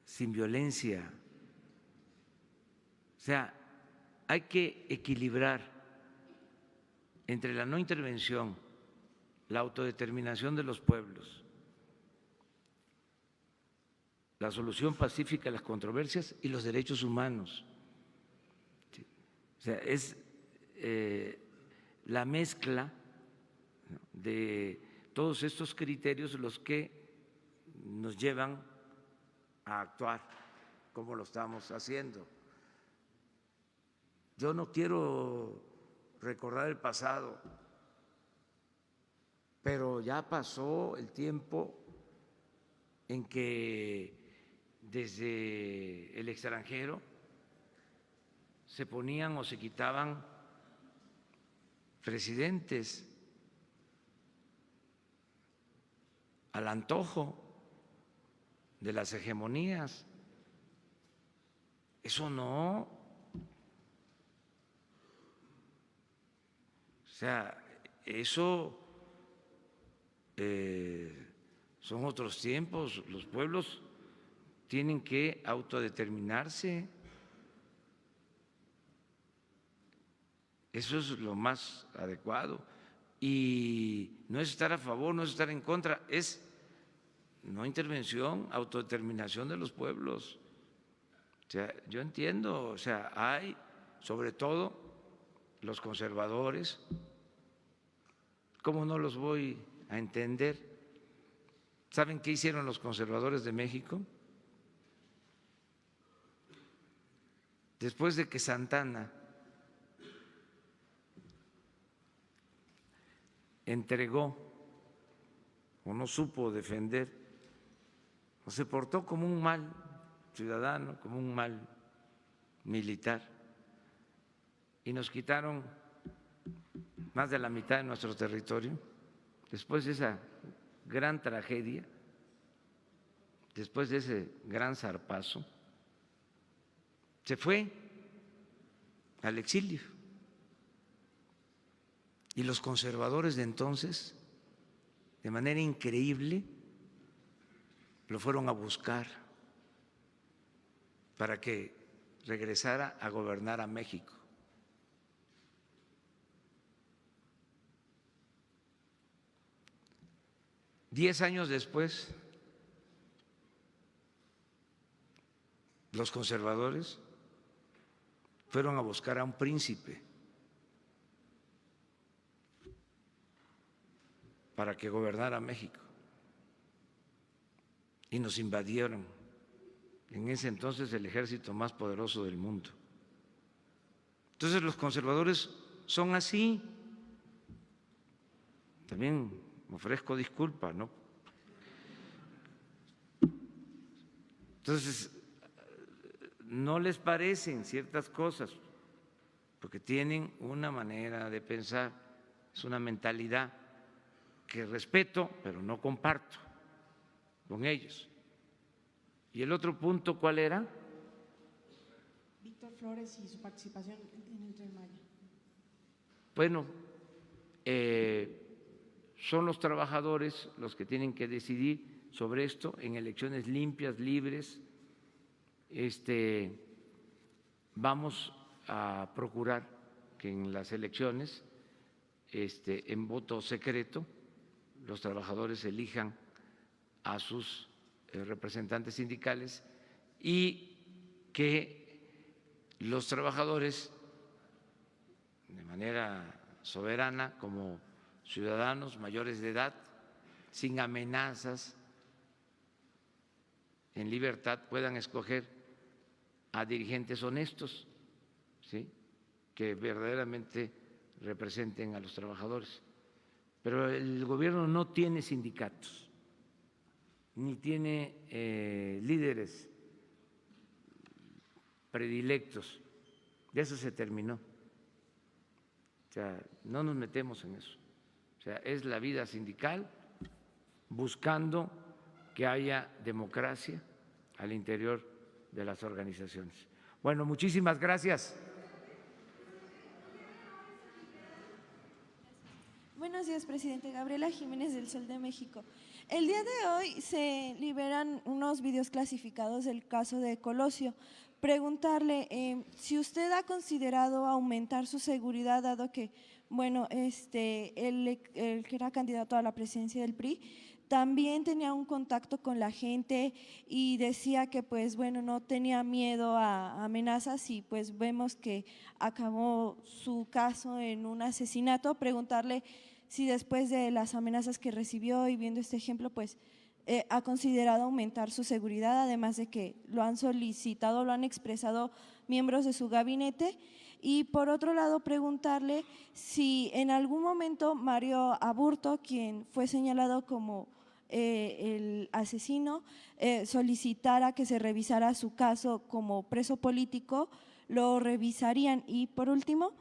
sin violencia. O sea, hay que equilibrar entre la no intervención, la autodeterminación de los pueblos, la solución pacífica de las controversias y los derechos humanos. O sea, es la mezcla de todos estos criterios los que nos llevan a actuar como lo estamos haciendo. Yo no quiero recordar el pasado, pero ya pasó el tiempo en que desde el extranjero se ponían o se quitaban presidentes al antojo de las hegemonías. Eso no. O sea, eso son otros tiempos. Los pueblos tienen que autodeterminarse. Eso es lo más adecuado. Y no es estar a favor, no es estar en contra, es no intervención, autodeterminación de los pueblos. O sea, yo entiendo, o sea, hay sobre todo los conservadores, ¿cómo no los voy a entender? ¿Saben qué hicieron los conservadores de México? Después de que Santana entregó o no supo defender o se portó como un mal ciudadano, como un mal militar, y nos quitaron más de la mitad de nuestro territorio, después de esa gran tragedia, después de ese gran zarpazo, se fue al exilio. Y los conservadores de entonces, de manera increíble, lo fueron a buscar para que regresara a gobernar a México. Diez años después, los conservadores fueron a buscar a un príncipe para que gobernara México y nos invadieron, en ese entonces el ejército más poderoso del mundo. Entonces los conservadores son así. También ofrezco disculpa, ¿no? Entonces, no les parecen ciertas cosas, porque tienen una manera de pensar, es una mentalidad que respeto, pero no comparto con ellos. ¿Y el otro punto cuál era? Víctor Flores y su participación en el Tren Maya. Bueno, son los trabajadores los que tienen que decidir sobre esto en elecciones limpias, libres. Vamos a procurar que en las elecciones, en voto secreto, los trabajadores elijan a sus representantes sindicales y que los trabajadores, de manera soberana, como ciudadanos mayores de edad, sin amenazas, en libertad, puedan escoger a dirigentes honestos, ¿sí?, que verdaderamente representen a los trabajadores. Pero el gobierno no tiene sindicatos, ni tiene líderes predilectos. De eso se terminó. O sea, no nos metemos en eso. O sea, es la vida sindical buscando que haya democracia al interior de las organizaciones. Bueno, muchísimas gracias. Buenos días, presidente. Gabriela Jiménez del Sol de México. El día de hoy se liberan unos videos clasificados del caso de Colosio. Preguntarle si usted ha considerado aumentar su seguridad, dado que, bueno, él que era candidato a la presidencia del PRI, también tenía un contacto con la gente y decía que, pues, bueno, no tenía miedo a amenazas y pues vemos que acabó su caso en un asesinato. Preguntarle si después de las amenazas que recibió y viendo este ejemplo, pues, ha considerado aumentar su seguridad, además de que lo han solicitado, lo han expresado miembros de su gabinete. Y por otro lado, preguntarle si en algún momento Mario Aburto, quien fue señalado como el asesino, solicitara que se revisara su caso como preso político, lo revisarían. Y por último,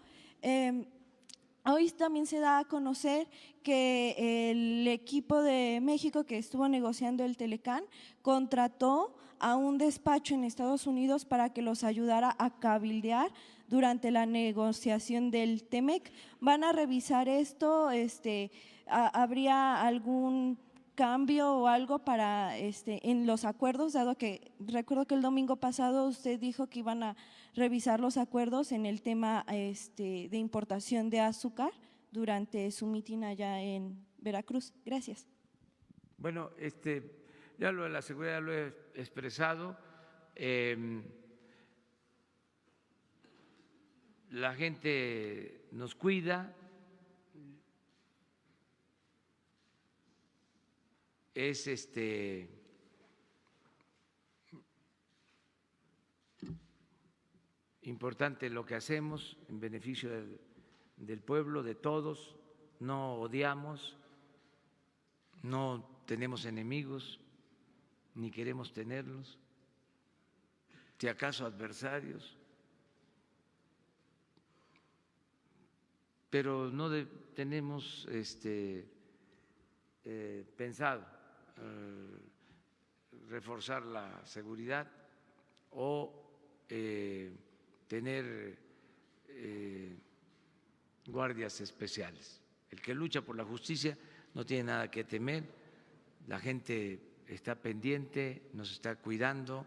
hoy también se da a conocer que el equipo de México que estuvo negociando el Telecán contrató a un despacho en Estados Unidos para que los ayudara a cabildear durante la negociación del TEMEC. ¿Van a revisar esto? ¿Habría algún cambio o algo para en los acuerdos, dado que recuerdo que el domingo pasado usted dijo que iban a revisar los acuerdos en el tema de importación de azúcar durante su mitin allá en Veracruz? Gracias. Bueno, ya lo de la seguridad lo he expresado. La gente nos cuida. Es importante lo que hacemos en beneficio del pueblo, de todos. No odiamos, no tenemos enemigos, ni queremos tenerlos, si acaso adversarios, pero no tenemos pensado reforzar la seguridad o tener guardias especiales. El que lucha por la justicia no tiene nada que temer, la gente está pendiente, nos está cuidando.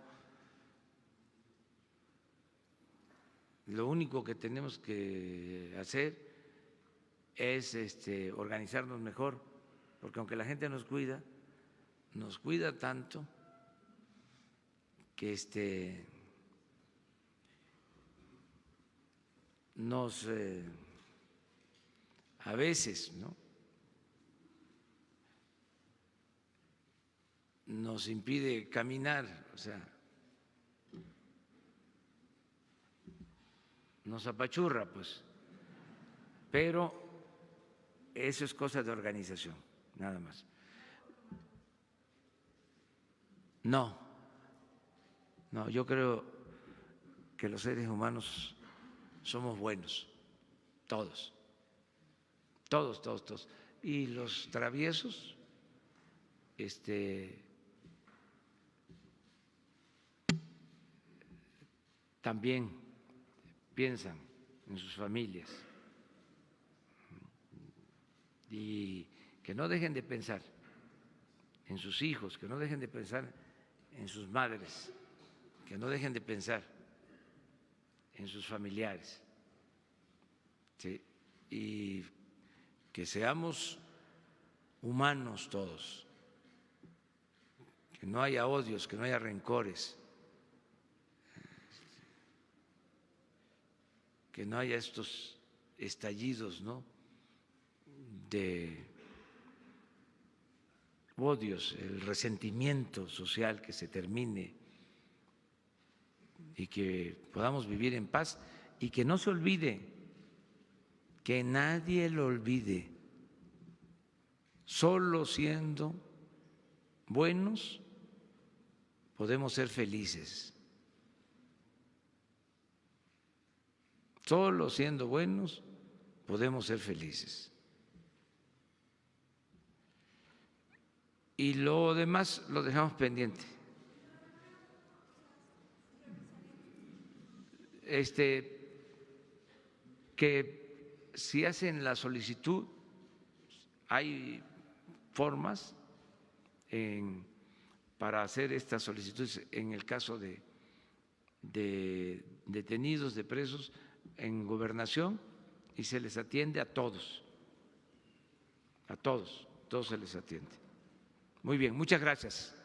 Lo único que tenemos que hacer es organizarnos mejor, porque aunque la gente nos cuida tanto que nos a veces, ¿no?, nos impide caminar, o sea, nos apachurra, pues, pero eso es cosa de organización, nada más. No, yo creo que los seres humanos somos buenos, todos. Y los traviesos, también piensan en sus familias y que no dejen de pensar en sus hijos, que no dejen de pensar en sus madres, que no dejen de pensar en sus familiares, ¿sí? Y que seamos humanos todos, que no haya odios, que no haya rencores, que no haya estos estallidos, ¿no?, de odios, el resentimiento social, que se termine y que podamos vivir en paz y que no se olvide, que nadie lo olvide, solo siendo buenos podemos ser felices. Solo siendo buenos podemos ser felices. Y lo demás lo dejamos pendiente. Que si hacen la solicitud, hay formas para hacer estas solicitudes en el caso de detenidos, de presos en Gobernación, y se les atiende a todos se les atiende. Muy bien, muchas gracias.